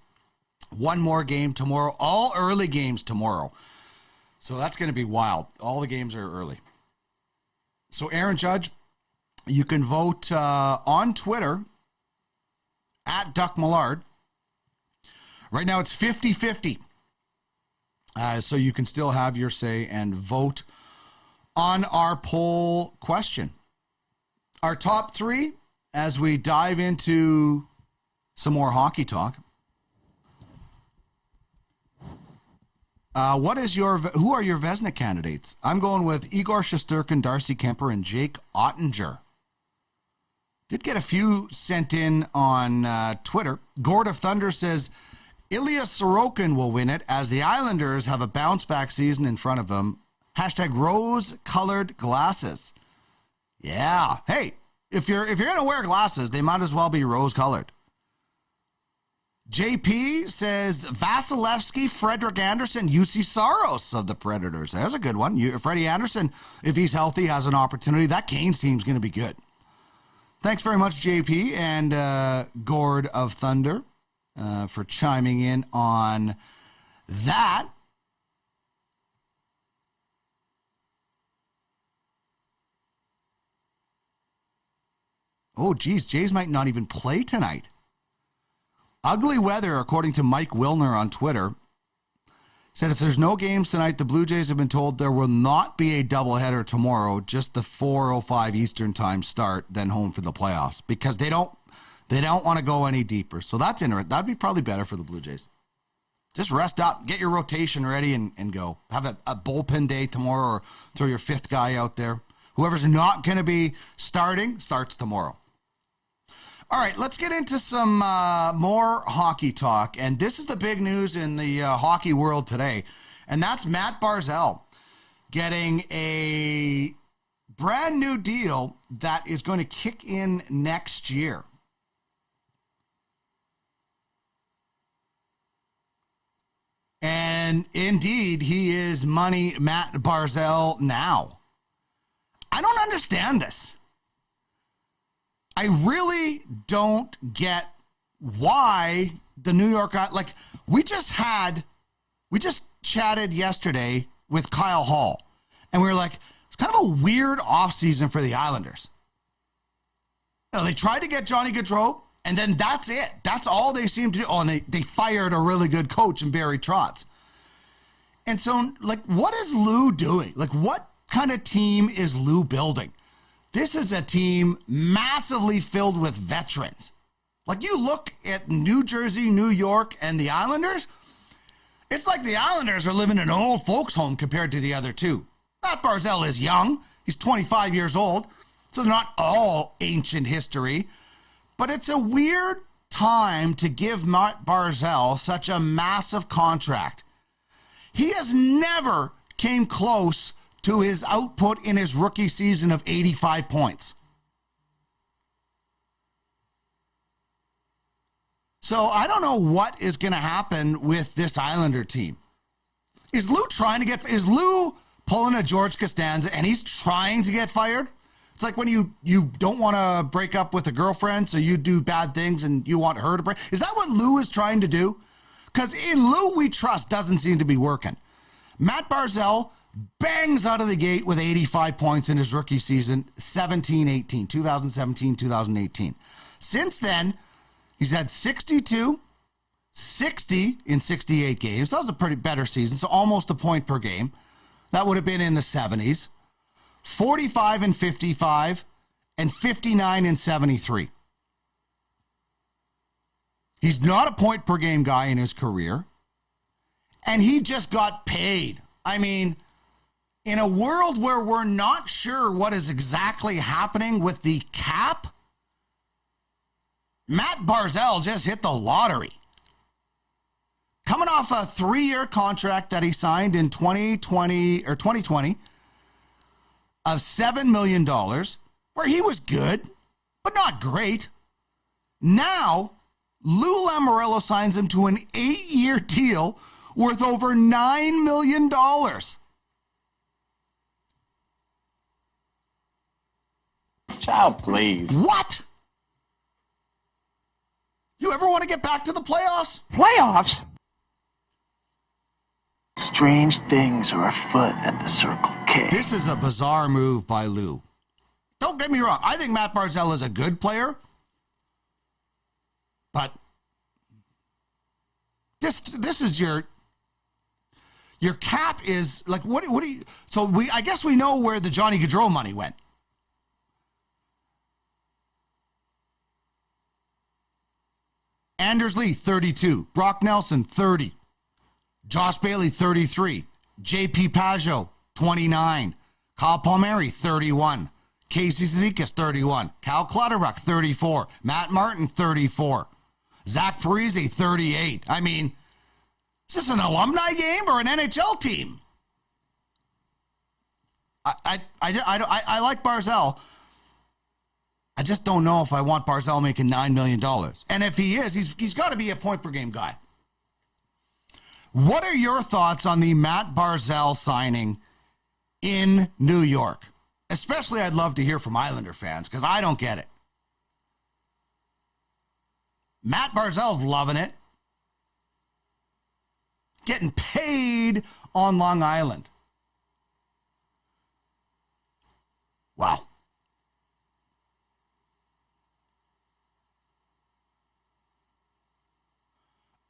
One more game tomorrow. All early games tomorrow. So that's going to be wild. All the games are early. So Aaron Judge, you can vote on Twitter at Duck Millard. Right now it's 50-50. So you can still have your say and vote on our poll question. Our top three, as we dive into some more hockey talk. Who are your Vezina candidates? I'm going with Igor Shesterkin, Darcy Kemper, and Jake Ottinger. Did get a few sent in on Twitter. Gord of Thunder says Ilya Sorokin will win it as the Islanders have a bounce-back season in front of them. Hashtag rose-colored glasses. Yeah. Hey, if you're going to wear glasses, they might as well be rose-colored. JP says Vasilevsky, Frederick Anderson, UC Saros of the Predators. There's a good one. Freddie Anderson, if he's healthy, has an opportunity. That Canes team's going to be good. Thanks very much, JP and Gord of Thunder, for chiming in on that. Oh, geez, Jays might not even play tonight. Ugly weather, according to Mike Wilner on Twitter, said if there's no games tonight, the Blue Jays have been told there will not be a doubleheader tomorrow, just the 4:05 Eastern time start, then home for the playoffs, because they don't want to go any deeper. So that's interesting. That'd be probably better for the Blue Jays. Just rest up, get your rotation ready, and go. Have a bullpen day tomorrow, or throw your fifth guy out there. Whoever's not going to be starting starts tomorrow. All right, let's get into some more hockey talk. And this is the big news in the hockey world today. And that's Matt Barzal getting a brand new deal that is going to kick in next year. And indeed, he is money Matt Barzal now. I don't understand this. I really don't get why the New York, like we just chatted yesterday with Kyle Hall, and we were like, it's kind of a weird offseason for the Islanders. You know, they tried to get Johnny Gaudreau, and then that's it. That's all they seem to do. Oh, and they fired a really good coach in Barry Trotz. And so, like, what is Lou doing? Like, what kind of team is Lou building? This is a team massively filled with veterans. Like, you look at New Jersey, New York, and the Islanders, it's like the Islanders are living in an old folks' home compared to the other two. Matt Barzal is young. He's 25 years old, so they're not all ancient history. But it's a weird time to give Matt Barzal such a massive contract. He has never came close to his output in his rookie season of 85 points. So I don't know what is going to happen with this Islander team. Is Lou pulling a George Costanza and he's trying to get fired? It's like when you don't want to break up with a girlfriend, so you do bad things and you want her to break. Is that what Lou is trying to do? Because in Lou we trust doesn't seem to be working. Matt Barzal bangs out of the gate with 85 points in his rookie season, 2017, 2018. Since then, he's had 62, 60 in 68 games. That was a pretty better season, so almost a point per game. That would have been in the 70s. 45 in 55 and 59 in 73. He's not a point per game guy in his career. And he just got paid. I mean, in a world where we're not sure what is exactly happening with the cap, Matt Barzal just hit the lottery. Coming off a 3-year contract that he signed in 2020 of $7 million, where he was good, but not great. Now, Lou Lamoriello signs him to an 8-year deal worth over $9 million. Child, please. What? You ever want to get back to the playoffs? Playoffs? Strange things are afoot at the Circle K. This is a bizarre move by Lou. Don't get me wrong. I think Matt Barzal is a good player. But this is your cap is like, what do you, so I guess we know where the Johnny Gaudreau money went. Anders Lee, 32. Brock Nelson, 30. Josh Bailey, 33. JP Pajot, 29. Kyle Palmieri, 31. Casey Cizikas, 31. Cal Clutterbuck, 34. Matt Martin, 34. Zach Parise, 38. I mean, is this an alumni game or an NHL team? I like Barzal. I just don't know if I want Barzal making $9 million. And if he is, he's got to be a point per game guy. What are your thoughts on the Matt Barzal signing in New York? Especially, I'd love to hear from Islander fans, because I don't get it. Matt Barzal's loving it. Getting paid on Long Island. Wow.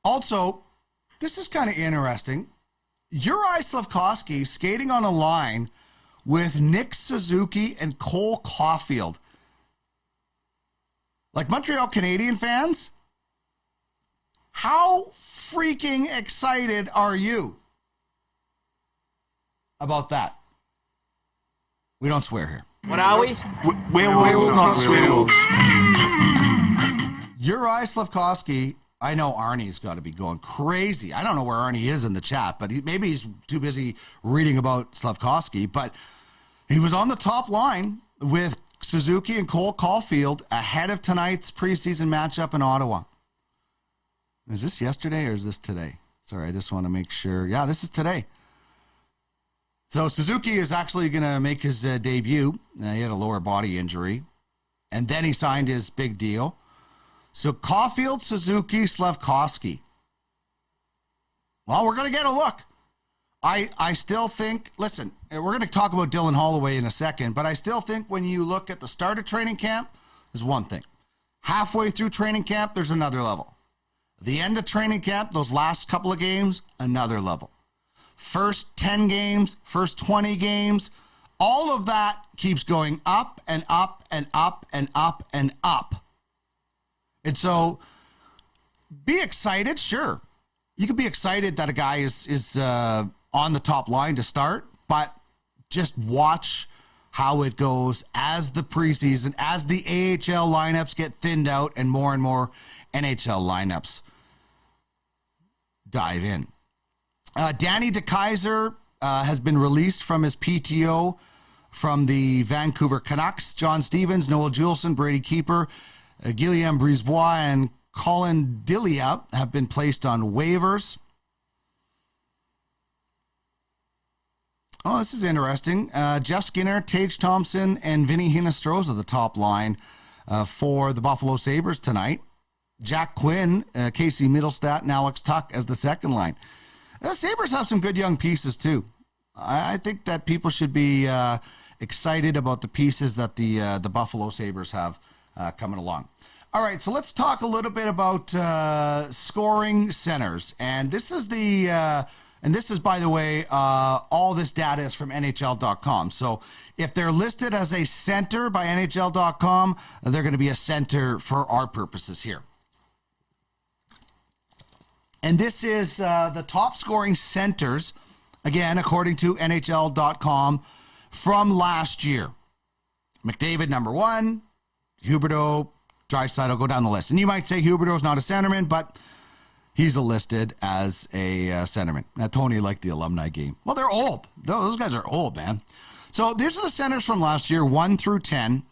Also, this is kind of interesting. Juraj Slafkovsky skating on a line with Nick Suzuki and Cole Caulfield. Like Montreal Canadian fans, how freaking excited are you about that? We don't swear here. What are we? Werewolves, not werewolves. Juraj Slafkovsky, I know Arnie's got to be going crazy. I don't know where Arnie is in the chat, but maybe he's too busy reading about Slafkovsky. But he was on the top line with Suzuki and Cole Caulfield ahead of tonight's preseason matchup in Ottawa. Is this yesterday or is this today? Sorry, I just want to make sure. Yeah, this is today. So Suzuki is actually going to make his debut. He had a lower body injury. And then he signed his big deal. So Caulfield, Suzuki, Slafkovsky. Well, we're going to get a look. I still think, listen, we're going to talk about Dylan Holloway in a second, but I still think when you look at the start of training camp, there's one thing. Halfway through training camp, there's another level. The end of training camp, those last couple of games, another level. First 10 games, first 20 games, all of that keeps going up and up and up and up and up. And so be excited, sure. You can be excited that a guy is on the top line to start, but just watch how it goes as the preseason, as the AHL lineups get thinned out and more NHL lineups dive in. Danny DeKeyser has been released from his PTO from the Vancouver Canucks. John Stevens, Noel Juleson, Brady Keeper, Guillaume Brisebois, and Colin Delia have been placed on waivers. Oh, this is interesting. Jeff Skinner, Tage Thompson, and Vinny Hinostroza, the top line for the Buffalo Sabres tonight. Jack Quinn, Casey Middlestat, and Alex Tuck as the second line. The Sabres have some good young pieces, too. I think that people should be excited about the pieces that the Buffalo Sabres have coming along. All right, so let's talk a little bit about scoring centers. And this is by the way, all this data is from NHL.com. So if they're listed as a center by NHL.com, they're going to be a center for our purposes here. And this is the top scoring centers, again, according to NHL.com from last year. McDavid, number 1, Huberdeau, Draisaitl, go down the list. And you might say Huberdeau's not a centerman, but he's listed as a centerman. Now, Tony liked the alumni game. Well, they're old. Those guys are old, man. So these are the centers from last year, 1 through 10,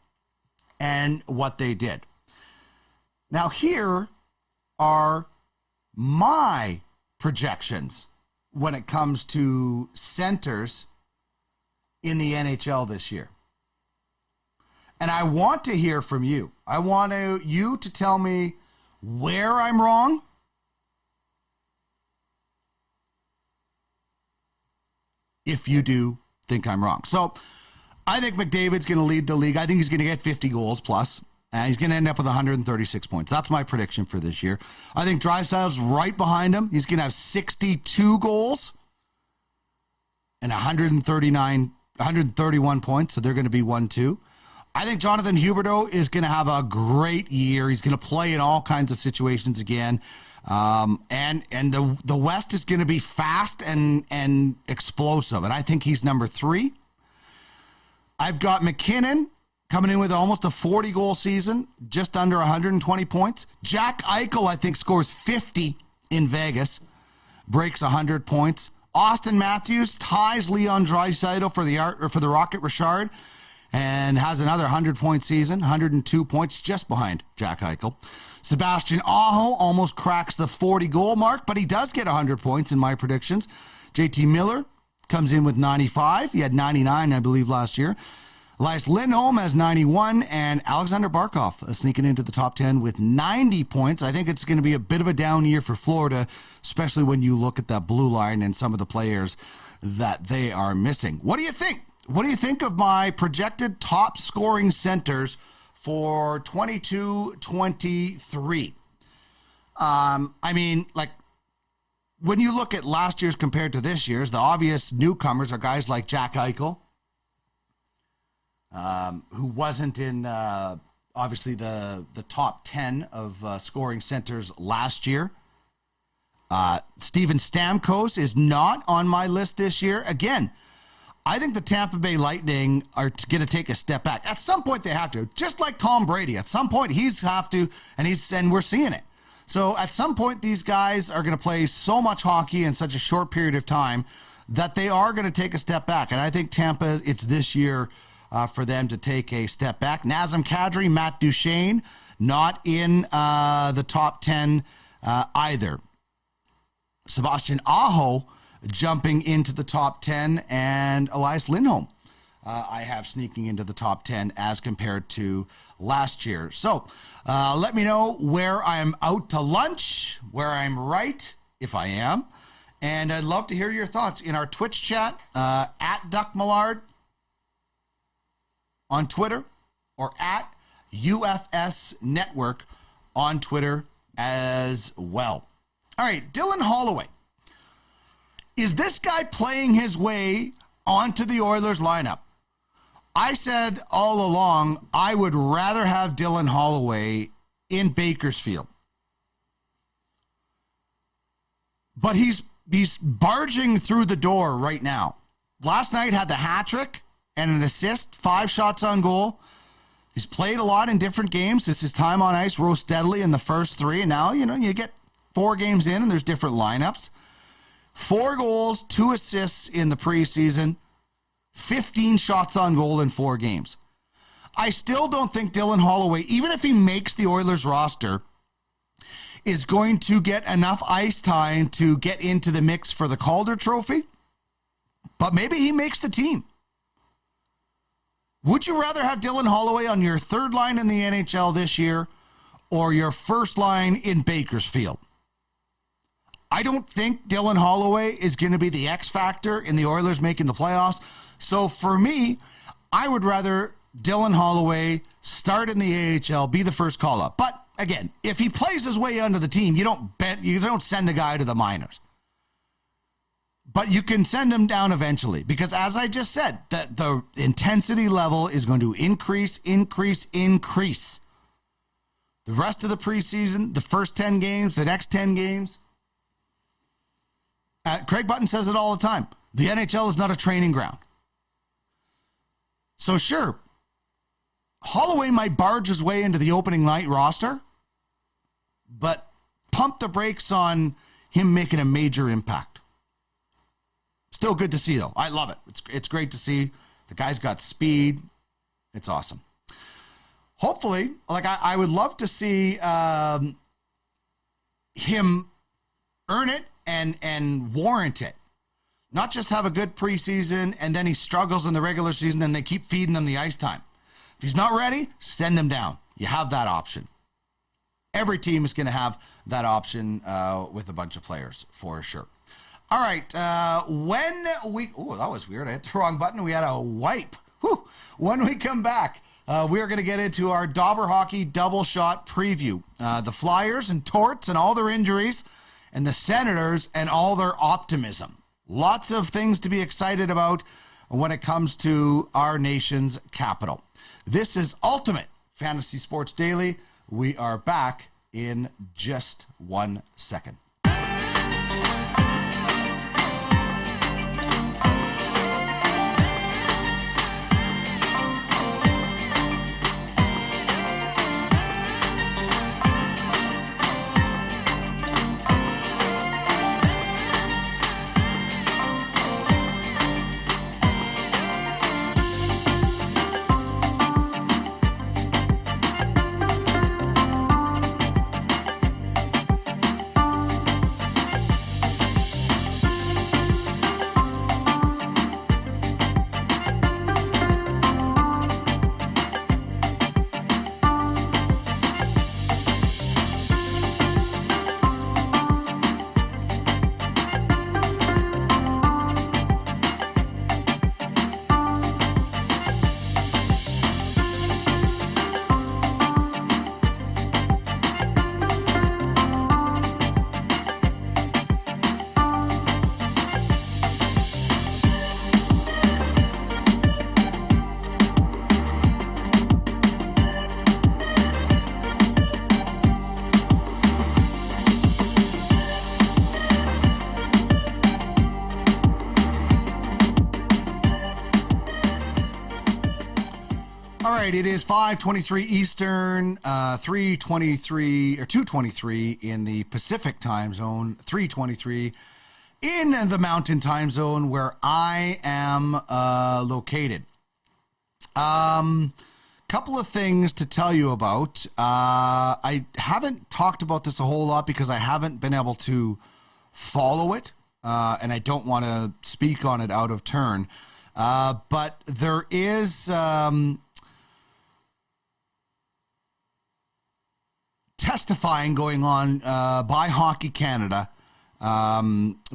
and what they did. Now, here are my projections when it comes to centers in the NHL this year. And I want to hear from you. I want you to tell me where I'm wrong, if you do think I'm wrong. So I think McDavid's going to lead the league. I think he's going to get 50 goals plus. And he's going to end up with 136 points. That's my prediction for this year. I think Draisaitl's right behind him. He's going to have 62 goals and 131 points. So they're going to be 1-2. I think Jonathan Huberdeau is going to have a great year. He's going to play in all kinds of situations again. And the West is going to be fast and explosive. And I think he's number 3. I've got McKinnon coming in with almost a 40-goal season, just under 120 points. Jack Eichel, I think, scores 50 in Vegas, breaks 100 points. Austin Matthews ties Leon Draisaitl for the Rocket Richard and has another 100-point season, 102 points, just behind Jack Eichel. Sebastian Aho almost cracks the 40-goal mark, but he does get 100 points in my predictions. JT Miller comes in with 95. He had 99, I believe, last year. Elias Lindholm has 91, and Alexander Barkov sneaking into the top 10 with 90 points. I think it's going to be a bit of a down year for Florida, especially when you look at that blue line and some of the players that they are missing. What do you think? What do you think of my projected top scoring centers for 22-23? I mean, like, when you look at last year's compared to this year's, the obvious newcomers are guys like Jack Eichel, who wasn't in, obviously, the top 10 of scoring centers last year. Steven Stamkos is not on my list this year. Again, I think the Tampa Bay Lightning are going to take a step back. At some point, they have to. Just like Tom Brady. At some point, he's have to, and we're seeing it. So at some point, these guys are going to play so much hockey in such a short period of time that they are going to take a step back. And I think Tampa, it's this year for them to take a step back. Nazem Kadri, Matt Duchene, not in the top 10 either. Sebastian Aho jumping into the top 10, and Elias Lindholm I have sneaking into the top 10 as compared to last year. So let me know where I'm out to lunch, where I'm right, if I am. And I'd love to hear your thoughts in our Twitch chat at Duck Millard on Twitter, or at UFS Network on Twitter as well. All right, Dylan Holloway. Is this guy playing his way onto the Oilers lineup? I said all along I would rather have Dylan Holloway in Bakersfield. But he's barging through the door right now. Last night had the hat trick and an assist, 5 shots on goal. He's played a lot in different games. As his time on ice rose steadily in the first 3, and now, you get 4 games in and there's different lineups. 4 goals, 2 assists in the preseason, 15 shots on goal in 4 games. I still don't think Dylan Holloway, even if he makes the Oilers roster, is going to get enough ice time to get into the mix for the Calder Trophy. But maybe he makes the team. Would you rather have Dylan Holloway on your 3rd line in the NHL this year or your 1st line in Bakersfield? I don't think Dylan Holloway is going to be the X factor in the Oilers making the playoffs. So for me, I would rather Dylan Holloway start in the AHL, be the first call-up. But again, if he plays his way onto the team, you don't send a guy to the minors. But you can send him down eventually because, as I just said, the intensity level is going to increase. The rest of the preseason, the first 10 games, the next 10 games. Craig Button says it all the time. The NHL is not a training ground. So sure, Holloway might barge his way into the opening night roster, but pump the brakes on him making a major impact. Still good to see, though. I love it. It's great to see. The guy's got speed. It's awesome. Hopefully, I would love to see him earn it and warrant it. Not just have a good preseason and then he struggles in the regular season and they keep feeding him the ice time. If he's not ready, send him down. You have that option. Every team is going to have that option with a bunch of players for sure. All right, that was weird. I hit the wrong button. We had a wipe. Whew. When we come back, we are going to get into our Dobber Hockey double shot preview. The Flyers and Torts and all their injuries, and the Senators and all their optimism. Lots of things to be excited about when it comes to our nation's capital. This is Ultimate Fantasy Sports Daily. We are back in just 1 second. It is 5:23 Eastern, 3:23 or 2:23 in the Pacific time zone, 3:23 in the Mountain time zone where I am located. Couple of things to tell you about. I haven't talked about this a whole lot because I haven't been able to follow it, and I don't want to speak on it out of turn. But there is testifying going on by Hockey Canada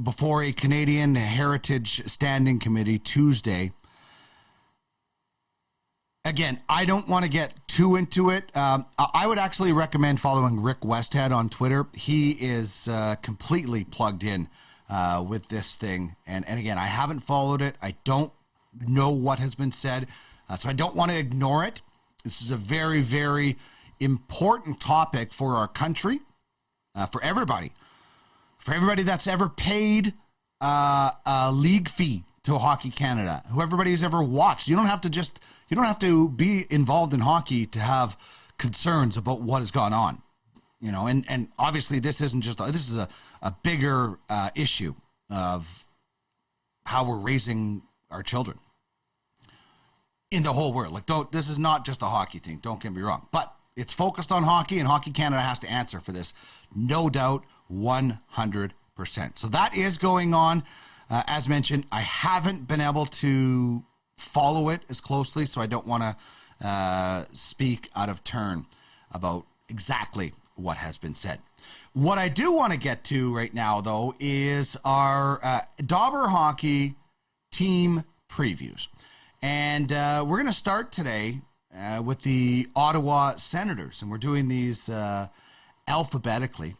before a Canadian Heritage Standing Committee Tuesday. Again, I don't want to get too into it. I would actually recommend following Rick Westhead on Twitter. He is completely plugged in with this thing. And again, I haven't followed it. I don't know what has been said. So I don't want to ignore it. This is a very, very important topic for our country, for everybody that's ever paid a league fee to Hockey Canada, who everybody's ever watched. You don't have to be involved in hockey to have concerns about what has gone on, and obviously this is a bigger issue of how we're raising our children in the whole world. This is not just a hockey thing, don't get me wrong, but it's focused on hockey, and Hockey Canada has to answer for this. No doubt, 100%. So that is going on. As mentioned, I haven't been able to follow it as closely, so I don't want to speak out of turn about exactly what has been said. What I do want to get to right now, though, is our Dobber Hockey team previews. And we're going to start today with the Ottawa Senators, and we're doing these alphabetically.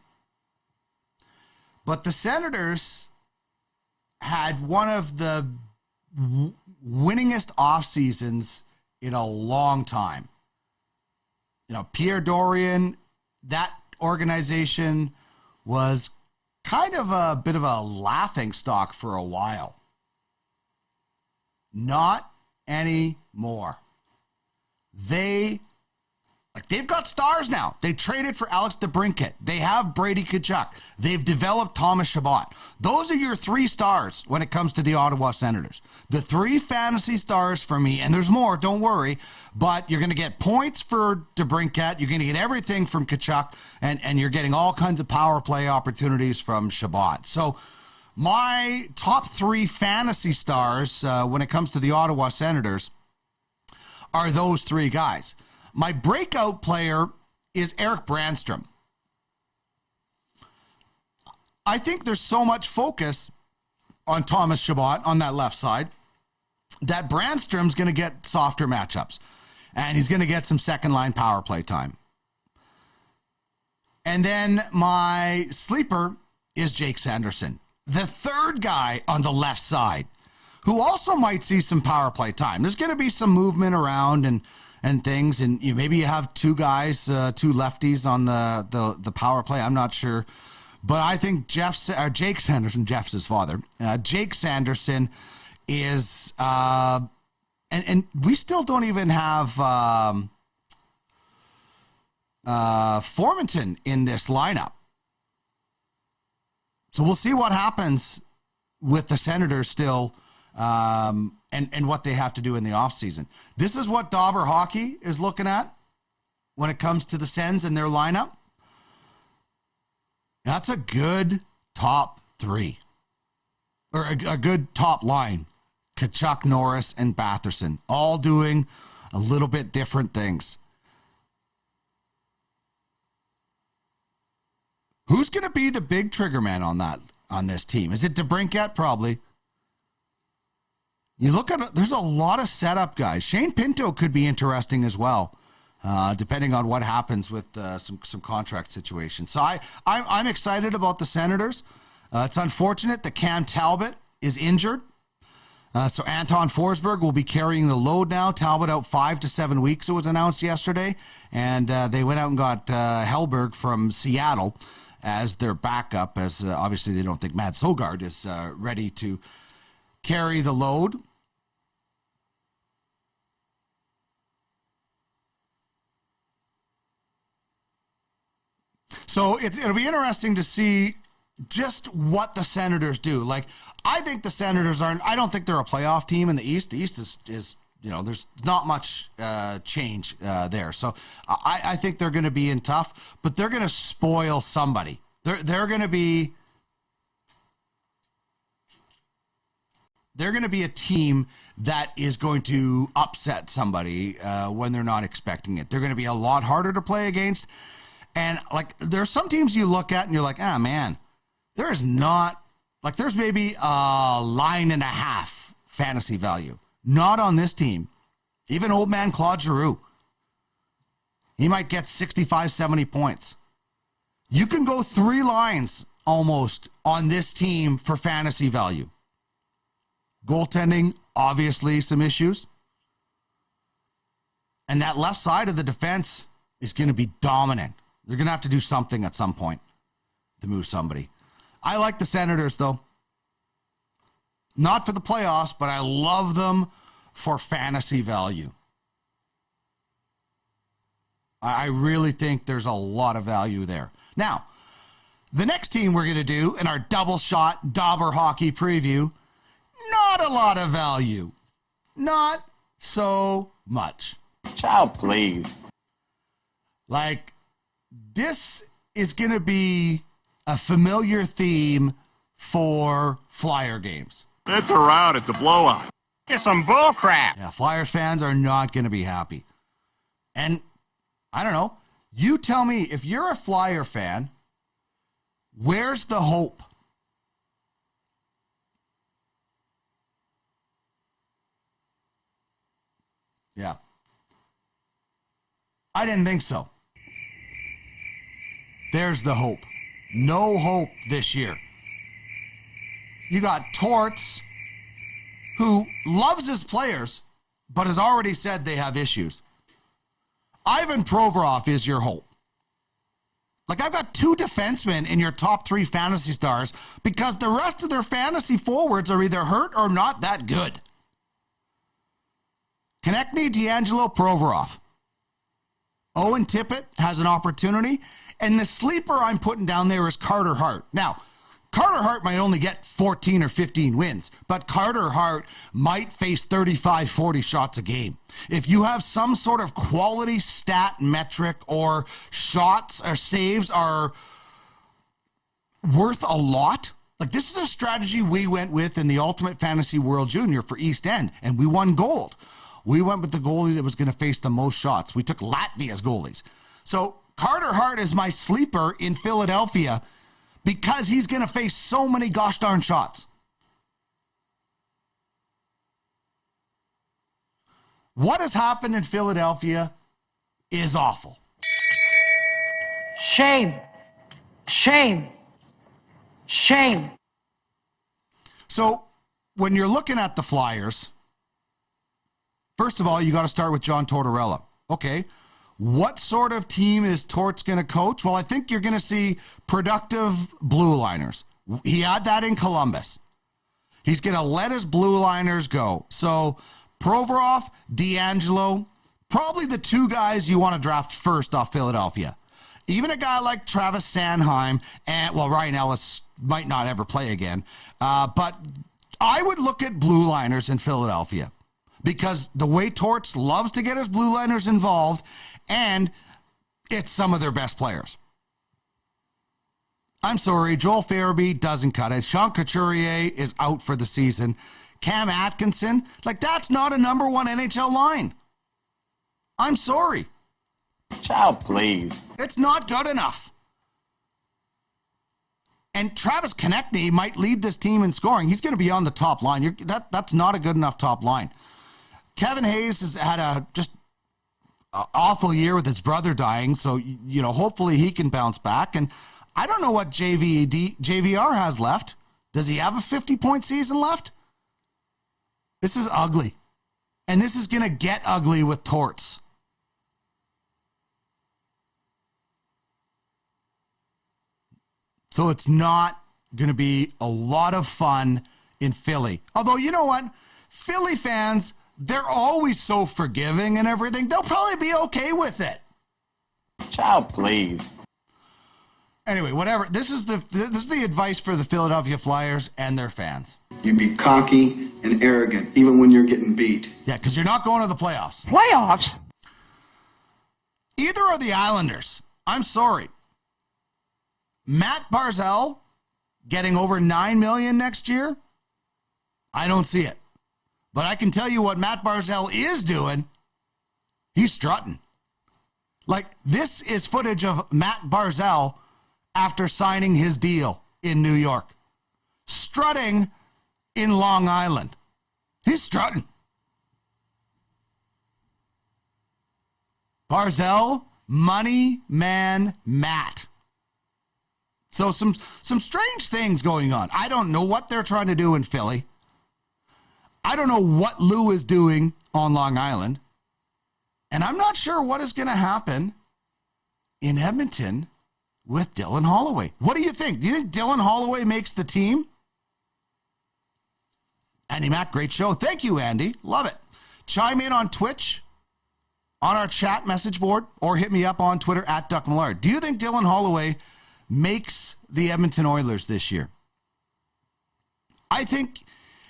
But the Senators had one of the winningest off seasons in a long time. You know, Pierre Dorian, that organization was kind of a bit of a laughing stock for a while. Not anymore. They've got stars now. They traded for Alex DeBrincat. They have Brady Tkachuk. They've developed Thomas Chabot. Those are your three stars when it comes to the Ottawa Senators. The three fantasy stars for me, and there's more, don't worry, but you're going to get points for DeBrincat. You're going to get everything from Tkachuk, and you're getting all kinds of power play opportunities from Chabot. So my top three fantasy stars when it comes to the Ottawa Senators are those three guys. My breakout player is Erik Brandstrom. I think there's so much focus on Thomas Chabot on that left side that Brandstrom's going to get softer matchups, and he's going to get some second-line power play time. And then my sleeper is Jake Sanderson, the third guy on the left side, who also might see some power play time. There's going to be some movement around and things, and maybe you have two guys, two lefties on the power play. I'm not sure, but I think Jake Sanderson, Jeff's his father, Jake Sanderson is, and we still don't even have Formanton in this lineup. So we'll see what happens with the Senators still, and what they have to do in the offseason. This is what Dobber Hockey is looking at when it comes to the Sens and their lineup. That's a good top three. Or a good top line. Tkachuk, Norris, and Batherson. All doing a little bit different things. Who's going to be the big trigger man on this team? Is it DeBrincat? Probably. You look at it, there's a lot of setup guys. Shane Pinto could be interesting as well, depending on what happens with some contract situations. So I'm excited about the Senators. It's unfortunate that Cam Talbot is injured. So Anton Forsberg will be carrying the load now. Talbot out 5 to 7 weeks, it was announced yesterday. And they went out and got Hellberg from Seattle as their backup, as obviously they don't think Matt Sogard is ready to carry the load. So it'll be interesting to see just what the Senators do. Like, I think the Senators I don't think they're a playoff team in the East. The East is there's not much change there. So I think they're going to be in tough, but they're going to spoil somebody. They're going to be a team that is going to upset somebody when they're not expecting it. They're going to be a lot harder to play against. And, like, there's some teams you look at and you're like, man, there's maybe a line and a half fantasy value. Not on this team. Even old man Claude Giroux. He might get 65, 70 points. You can go 3 lines almost on this team for fantasy value. Goaltending, obviously some issues. And that left side of the defense is going to be dominant. They're going to have to do something at some point to move somebody. I like the Senators, though. Not for the playoffs, but I love them for fantasy value. I really think there's a lot of value there. Now, the next team we're going to do in our double shot Dobber Hockey preview, not a lot of value. Not so much. Child, please. Like, this is going to be a familiar theme for Flyer games. It's a rout. It's a blowout. It's some bullcrap. Yeah, Flyers fans are not going to be happy. And I don't know. You tell me, if you're a Flyer fan, where's the hope? Yeah. I didn't think so. There's the hope. No hope this year. You got Torts, who loves his players, but has already said they have issues. Ivan Provorov is your hope. Like, I've got 2 defensemen in your top 3 fantasy stars because the rest of their fantasy forwards are either hurt or not that good. Konechny, D'Angelo, Provorov. Owen Tippett has an opportunity, and the sleeper I'm putting down there is Carter Hart. Now, Carter Hart might only get 14 or 15 wins, but Carter Hart might face 35, 40 shots a game. If you have some sort of quality stat metric or shots or saves are worth a lot, like this is a strategy we went with in the Ultimate Fantasy World Junior for East End, and we won gold. We went with the goalie that was going to face the most shots. We took Latvia's goalies. So Carter Hart is my sleeper in Philadelphia because he's going to face so many gosh darn shots. What has happened in Philadelphia is awful. Shame. Shame. Shame. So when you're looking at the Flyers, first of all, you got to start with John Tortorella. Okay. What sort of team is Torts going to coach? Well, I think you're going to see productive blue liners. He had that in Columbus. He's going to let his blue liners go. So Provorov, D'Angelo, probably the 2 guys you want to draft first off Philadelphia. Even a guy like Travis Sanheim, and well, Ryan Ellis might not ever play again. But I would look at blue liners in Philadelphia because the way Torts loves to get his blue liners involved, and it's some of their best players. I'm sorry, Joel Farabee doesn't cut it. Sean Couturier is out for the season. Cam Atkinson, like that's not a number 1 NHL line. I'm sorry. Child, please. It's not good enough. And Travis Konechny might lead this team in scoring. He's going to be on the top line. That's not a good enough top line. Kevin Hayes has had a just awful year with his brother dying, so hopefully he can bounce back. And I don't know what JVR has left. Does he have a 50-point season left? This is ugly. And this is going to get ugly with Torts. So it's not going to be a lot of fun in Philly. Although, you know what? Philly fans, they're always so forgiving and everything. They'll probably be okay with it. Child, please. Anyway, whatever. This is the advice for the Philadelphia Flyers and their fans. You be cocky and arrogant, even when you're getting beat. Yeah, because you're not going to the playoffs. Playoffs? Either are the Islanders. I'm sorry. Matt Barzal getting over $9 million next year? I don't see it. But I can tell you what Matt Barzal is doing. He's strutting. Like, this is footage of Matt Barzal after signing his deal in New York. Strutting in Long Island. He's strutting. Barzal, money man Matt. So some strange things going on. I don't know what they're trying to do in Philly. I don't know what Lou is doing on Long Island. And I'm not sure what is going to happen in Edmonton with Dylan Holloway. What do you think? Do you think Dylan Holloway makes the team? Andy Mack, great show. Thank you, Andy. Love it. Chime in on Twitch, on our chat message board, or hit me up on Twitter at Duck Millard. Do you think Dylan Holloway makes the Edmonton Oilers this year? I think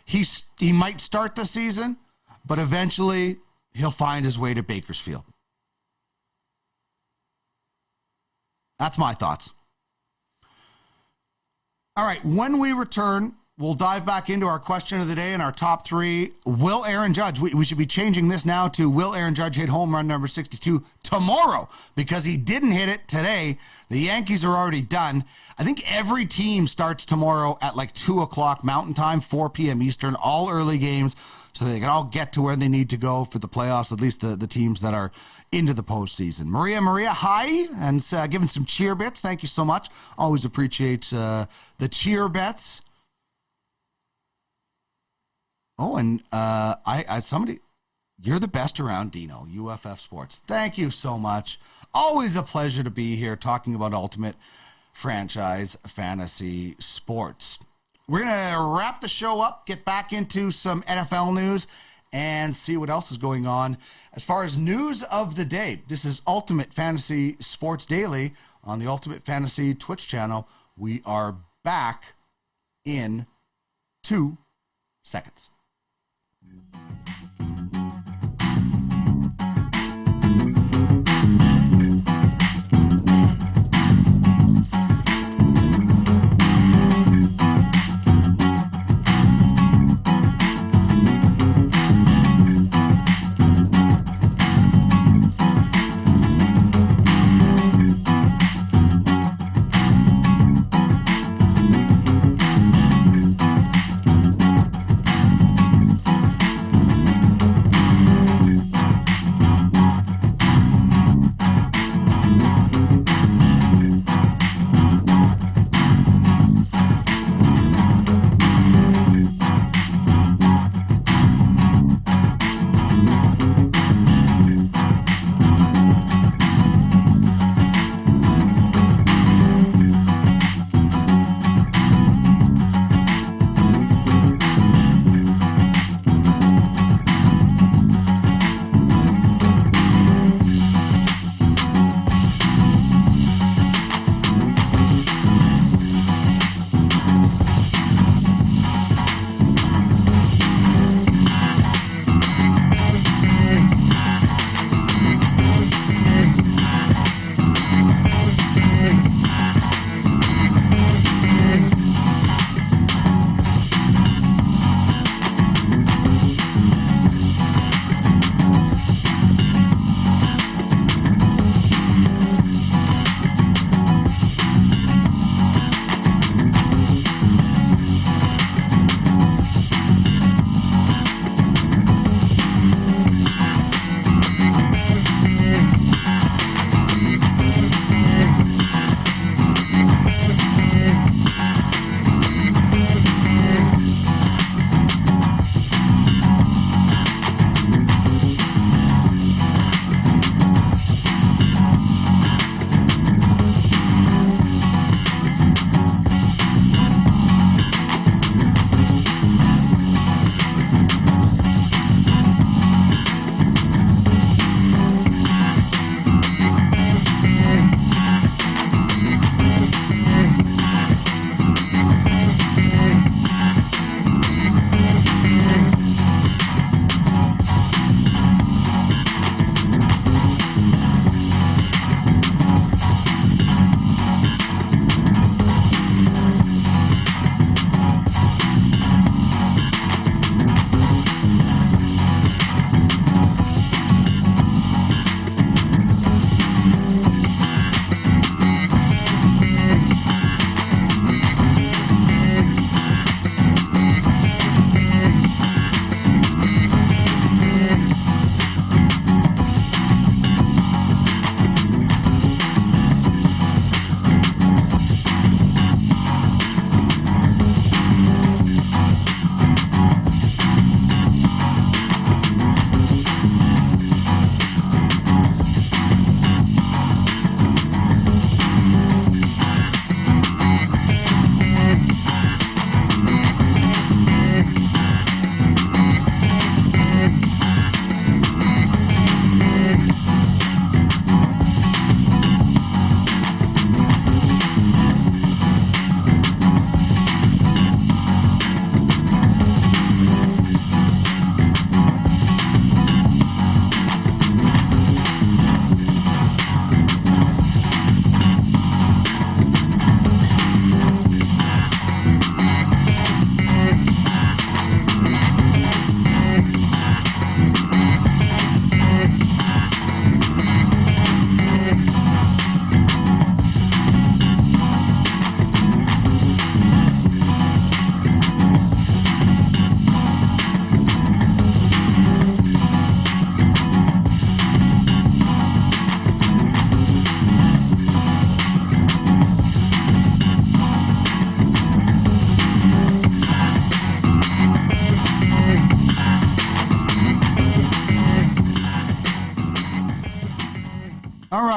he might start the season, but eventually he'll find his way to Bakersfield. That's my thoughts. All right, when we return, we'll dive back into our question of the day and our top three. Will Aaron Judge, we should be changing this now to will Aaron Judge hit home run number 62 tomorrow, because he didn't hit it today. The Yankees are already done. I think every team starts tomorrow at like 2 o'clock Mountain Time, 4 p.m. Eastern, all early games, so they can all get to where they need to go for the playoffs, at least the teams that are into the postseason. Maria, hi, and giving some cheer bits. Thank you so much. Always appreciate the cheer bets. Oh, and somebody, you're the best around, Dino, UFF Sports. Thank you so much. Always a pleasure to be here talking about Ultimate Franchise Fantasy Sports. We're going to wrap the show up, get back into some NFL news, and see what else is going on. As far as news of the day, this is Ultimate Fantasy Sports Daily on the Ultimate Fantasy Twitch channel. We are back in 2 seconds.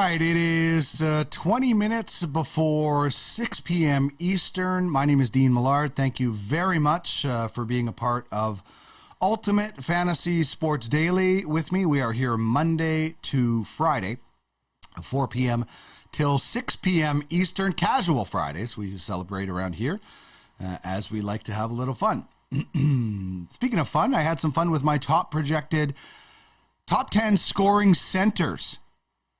right, it is 20 minutes before 6 p.m. Eastern. My name is Dean Millard. Thank you very much for being a part of Ultimate Fantasy Sports Daily with me. We are here Monday to Friday, 4 p.m. till 6 p.m. Eastern. Casual Fridays we celebrate around here as we like to have a little fun. Speaking of fun, I had some fun with my top 10 scoring centers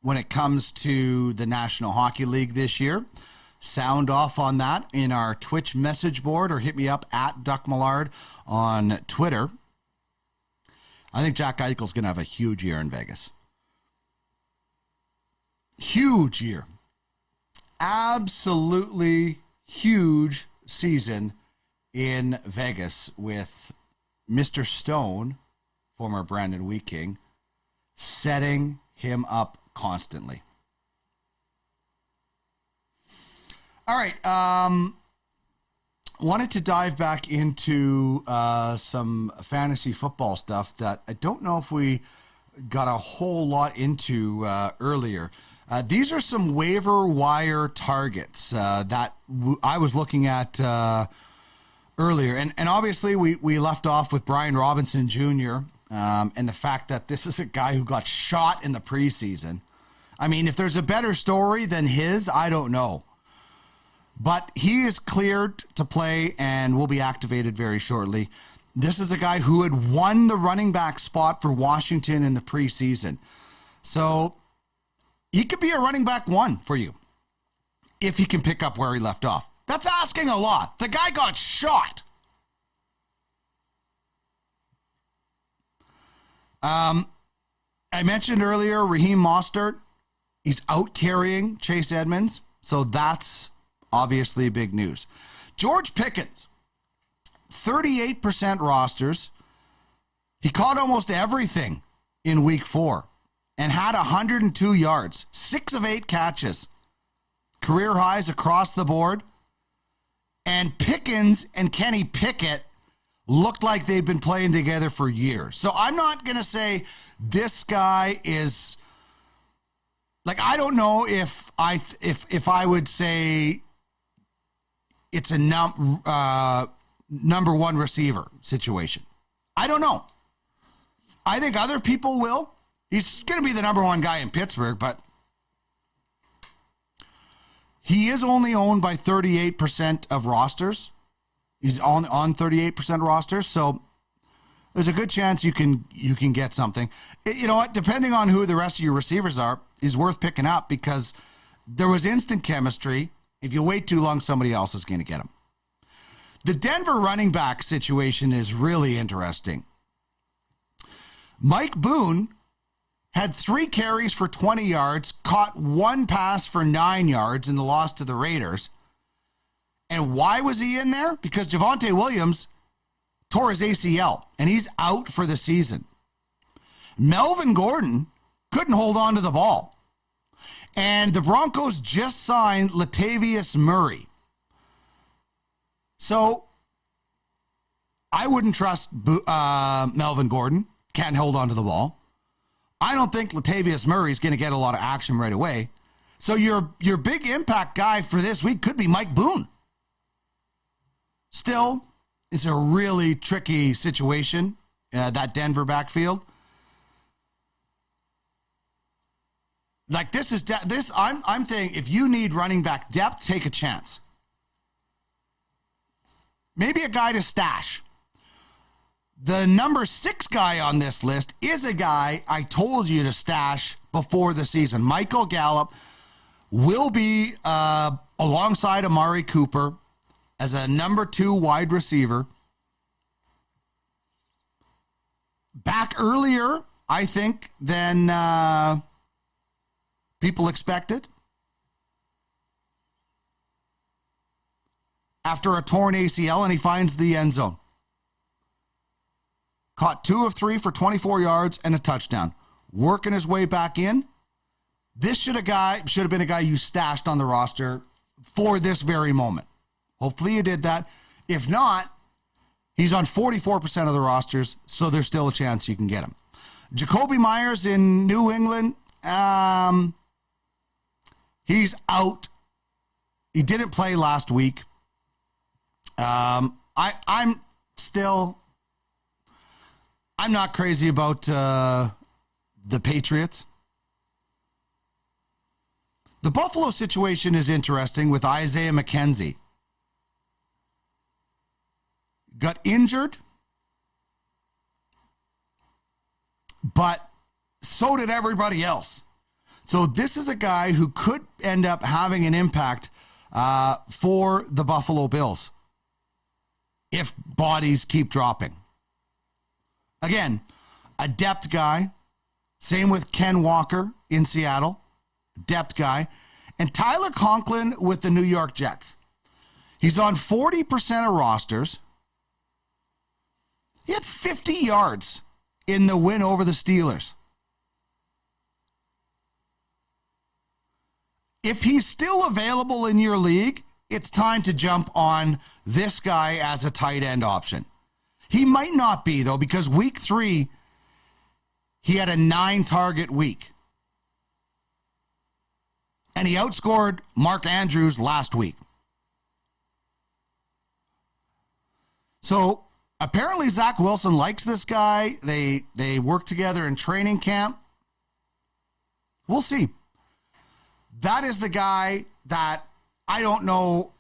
when it comes to the National Hockey League this year. Sound off on that in our Twitch message board or hit me up at Duck Millard on Twitter. I think Jack Eichel's going to have a huge year in Vegas. Huge year. Absolutely huge season in Vegas with Mr. Stone, former Brandon Wheat-King, setting him up constantly. All right. Wanted to dive back into some fantasy football stuff that I don't know if we got a whole lot into earlier. These are some waiver wire targets that I was looking at earlier. And obviously we left off with Brian Robinson Jr., and the fact that this is a guy who got shot in the preseason. I mean, if there's a better story than his, I don't know. But he is cleared to play and will be activated very shortly. This is a guy who had won the running back spot for Washington in the preseason. So he could be a running back one for you if he can pick up where he left off. That's asking a lot. The guy got shot. I mentioned earlier Raheem Mostert. He's out carrying Chase Edmonds, so that's obviously big news. George Pickens, 38% rosters. He caught almost everything in week 4 and had 102 yards, 6 of 8 catches, career highs across the board. And Pickens and Kenny Pickett looked like they've been playing together for years. So I'm not going to say this guy is, like, I don't know if I would say it's a number one receiver situation. I don't know. I think other people will. He's going to be the number one guy in Pittsburgh, but he is only owned by 38% of rosters. He's on 38% rosters, so there's a good chance you can get something. You know what? Depending on who the rest of your receivers are, is worth picking up because there was instant chemistry. If you wait too long, somebody else is going to get him. The Denver running back situation is really interesting. Mike Boone had 3 carries for 20 yards, caught 1 pass for 9 yards in the loss to the Raiders. And why was he in there? Because Javonte Williams tore his ACL, and he's out for the season. Melvin Gordon couldn't hold on to the ball. And the Broncos just signed Latavius Murray. So I wouldn't trust Melvin Gordon. Can't hold on to the ball. I don't think Latavius Murray is going to get a lot of action right away. So your big impact guy for this week could be Mike Boone. Still, it's a really tricky situation, that Denver backfield. Like I'm saying, if you need running back depth, take a chance. Maybe a guy to stash. The number 6 guy on this list is a guy I told you to stash before the season. Michael Gallup will be alongside Amari Cooper as a number 2 wide receiver. Back earlier, I think, than people expected. After a torn ACL, and he finds the end zone. Caught 2 of 3 for 24 yards and a touchdown. Working his way back in. This should have been a guy you stashed on the roster for this very moment. Hopefully you did that. If not, he's on 44% of the rosters, so there's still a chance you can get him. Jacoby Myers in New England. He's out. He didn't play last week. I'm not crazy about the Patriots. The Buffalo situation is interesting with Isaiah McKenzie. Got injured, but so did everybody else. So this is a guy who could end up having an impact for the Buffalo Bills if bodies keep dropping. Again, a depth guy. Same with Ken Walker in Seattle. Depth guy. And Tyler Conklin with the New York Jets. He's on 40% of rosters. He had 50 yards in the win over the Steelers. If he's still available in your league, it's time to jump on this guy as a tight end option. He might not be, though, because week 3, he had a 9-target week. And he outscored Mark Andrews last week. So apparently Zach Wilson likes this guy. They work together in training camp. We'll see. That is the guy that I don't know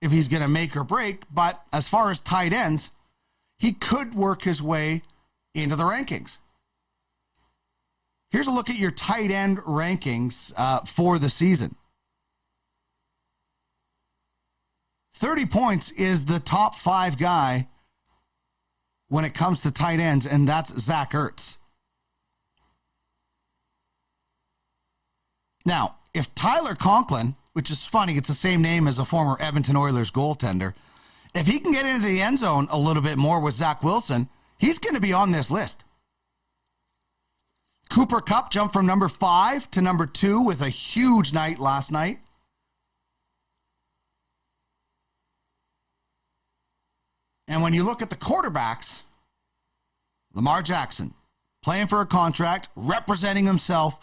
if he's going to make or break, but as far as tight ends, he could work his way into the rankings. Here's a look at your tight end rankings for the season. 30 points is the top 5 guy when it comes to tight ends, and that's Zach Ertz. Now, if Tyler Conklin, which is funny, it's the same name as a former Edmonton Oilers goaltender, if he can get into the end zone a little bit more with Zach Wilson, he's going to be on this list. Cooper Kupp jumped from number 5 to number 2 with a huge night last night. And when you look at the quarterbacks, Lamar Jackson, playing for a contract, representing himself,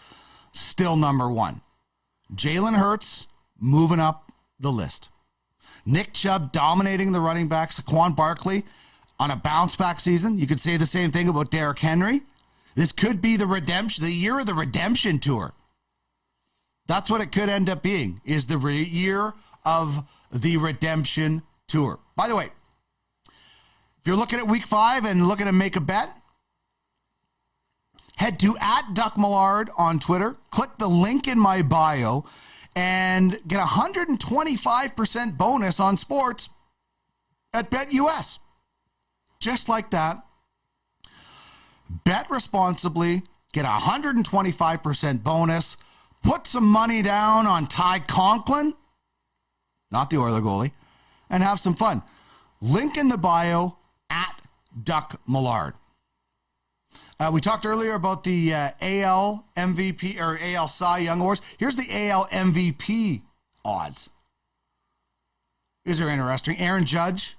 still number 1. Jalen Hurts, moving up the list. Nick Chubb dominating the running back. Saquon Barkley on a bounce-back season. You could say the same thing about Derrick Henry. This could be the year of the redemption tour. That's what it could end up being, is the year of the redemption tour. By the way, if you're looking at week 5 and looking to make a bet, head to @DuckMillard on Twitter, click the link in my bio, and get 125% bonus on sports at BetUS. Just like that. Bet responsibly, get 125% bonus, put some money down on Ty Conklin, not the Oiler goalie, and have some fun. Link in the bio @DuckMillard. We talked earlier about the AL MVP or AL Cy Young Awards. Here's the AL MVP odds. These are interesting. Aaron Judge,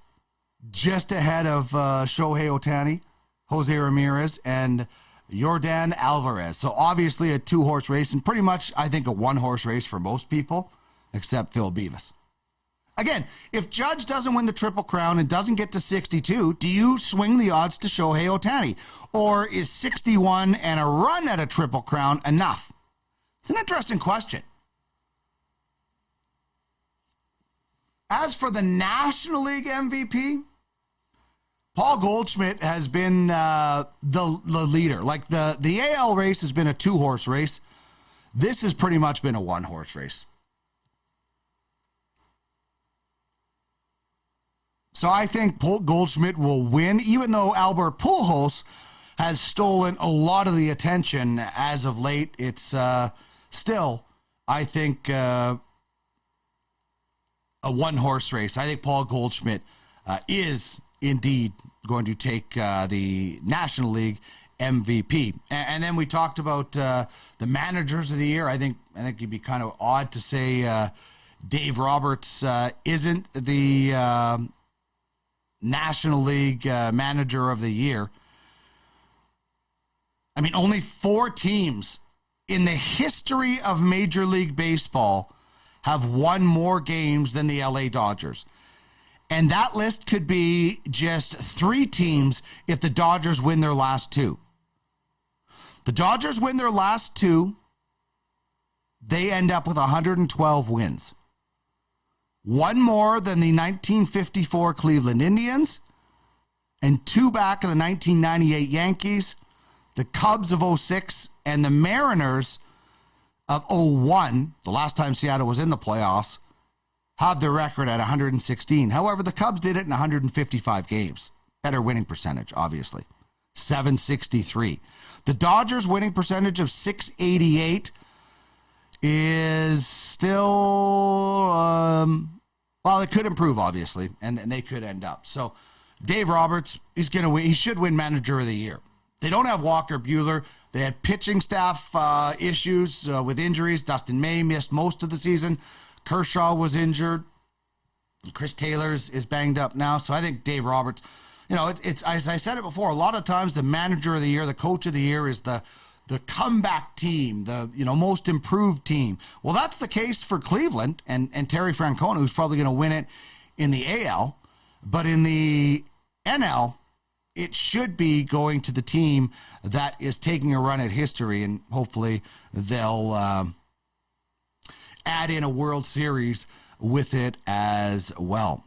just ahead of Shohei Ohtani, Jose Ramirez, and Yordan Alvarez. So obviously a 2-horse race, and pretty much, I think, a 1-horse race for most people, except Phil Beavis. Again, if Judge doesn't win the Triple Crown and doesn't get to 62, do you swing the odds to Shohei Ohtani? Or is 61 and a run at a Triple Crown enough? It's an interesting question. As for the National League MVP, Paul Goldschmidt has been the leader. Like the AL race has been a 2-horse race. This has pretty much been a 1-horse race. So I think Paul Goldschmidt will win, even though Albert Pujols has stolen a lot of the attention as of late. It's still, I think, a 1-horse race. I think Paul Goldschmidt is indeed going to take the National League MVP. And then we talked about the managers of the year. I think it'd be kind of odd to say Dave Roberts isn't the National League Manager of the Year. I mean, only 4 teams in the history of Major League Baseball have won more games than the LA Dodgers. And that list could be just 3 teams if the Dodgers win their last 2. The Dodgers win their last 2, they end up with 112 wins. 1 more than the 1954 Cleveland Indians, and 2 back of the 1998 Yankees, the Cubs of 06, and the Mariners of 01, the last time Seattle was in the playoffs, have their record at 116. However, the Cubs did it in 155 games. Better winning percentage, obviously. 763. The Dodgers' winning percentage of 688 is still, well, it could improve, obviously, and they could end up. So Dave Roberts, he's going to win. He should win Manager of the Year. They don't have Walker Buehler. They had pitching staff issues with injuries. Dustin May missed most of the season. Kershaw was injured. Chris Taylor is banged up now. So I think Dave Roberts, it's as I said it before, a lot of times the Manager of the Year, the Coach of the Year is the comeback team, the most improved team. Well, that's the case for Cleveland and Terry Francona, who's probably going to win it in the AL. But in the NL, it should be going to the team that is taking a run at history, and hopefully they'll add in a World Series with it as well.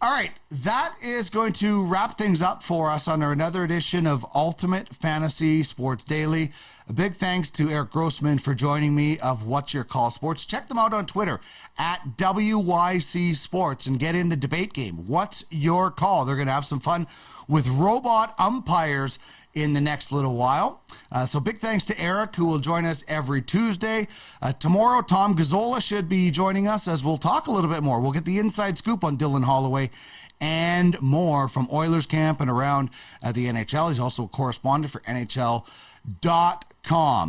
All right, that is going to wrap things up for us on another edition of Ultimate Fantasy Sports Daily. A big thanks to Erik Grosman for joining me of What's Your Call Sports. Check them out on Twitter at WYC Sports and get in the debate game. What's your call? They're going to have some fun with robot umpires in the next little while. So big thanks to Erik, who will join us every Tuesday. Tomorrow, Tom Gazzola should be joining us as we'll talk a little bit more. We'll get the inside scoop on Dylan Holloway and more from Oilers camp and around the NHL. He's also a correspondent for NHL.com.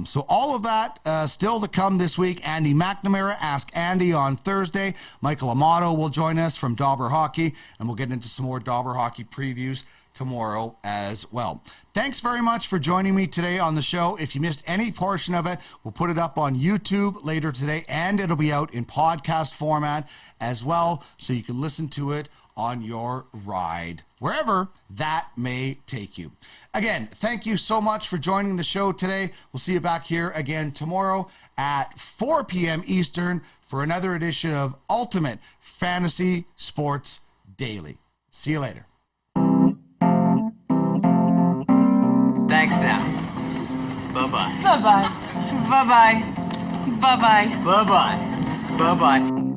So all of that still to come this week. Andy McNamara, Ask Andy on Thursday. Michael Amato will join us from Dobber Hockey, and we'll get into some more Dobber Hockey previews tomorrow as well. Thanks very much for joining me today on the show. If you missed any portion of it, we'll put it up on YouTube later today, and it'll be out in podcast format as well, so you can listen to it on your ride, wherever that may take you. Again, thank you so much for joining the show today. We'll see you back here again tomorrow at 4 p.m. Eastern for another edition of Ultimate Fantasy Sports Daily. See you later. Thanks now. Bye-bye. Bye-bye. Bye-bye. Bye-bye. Bye-bye. Bye-bye.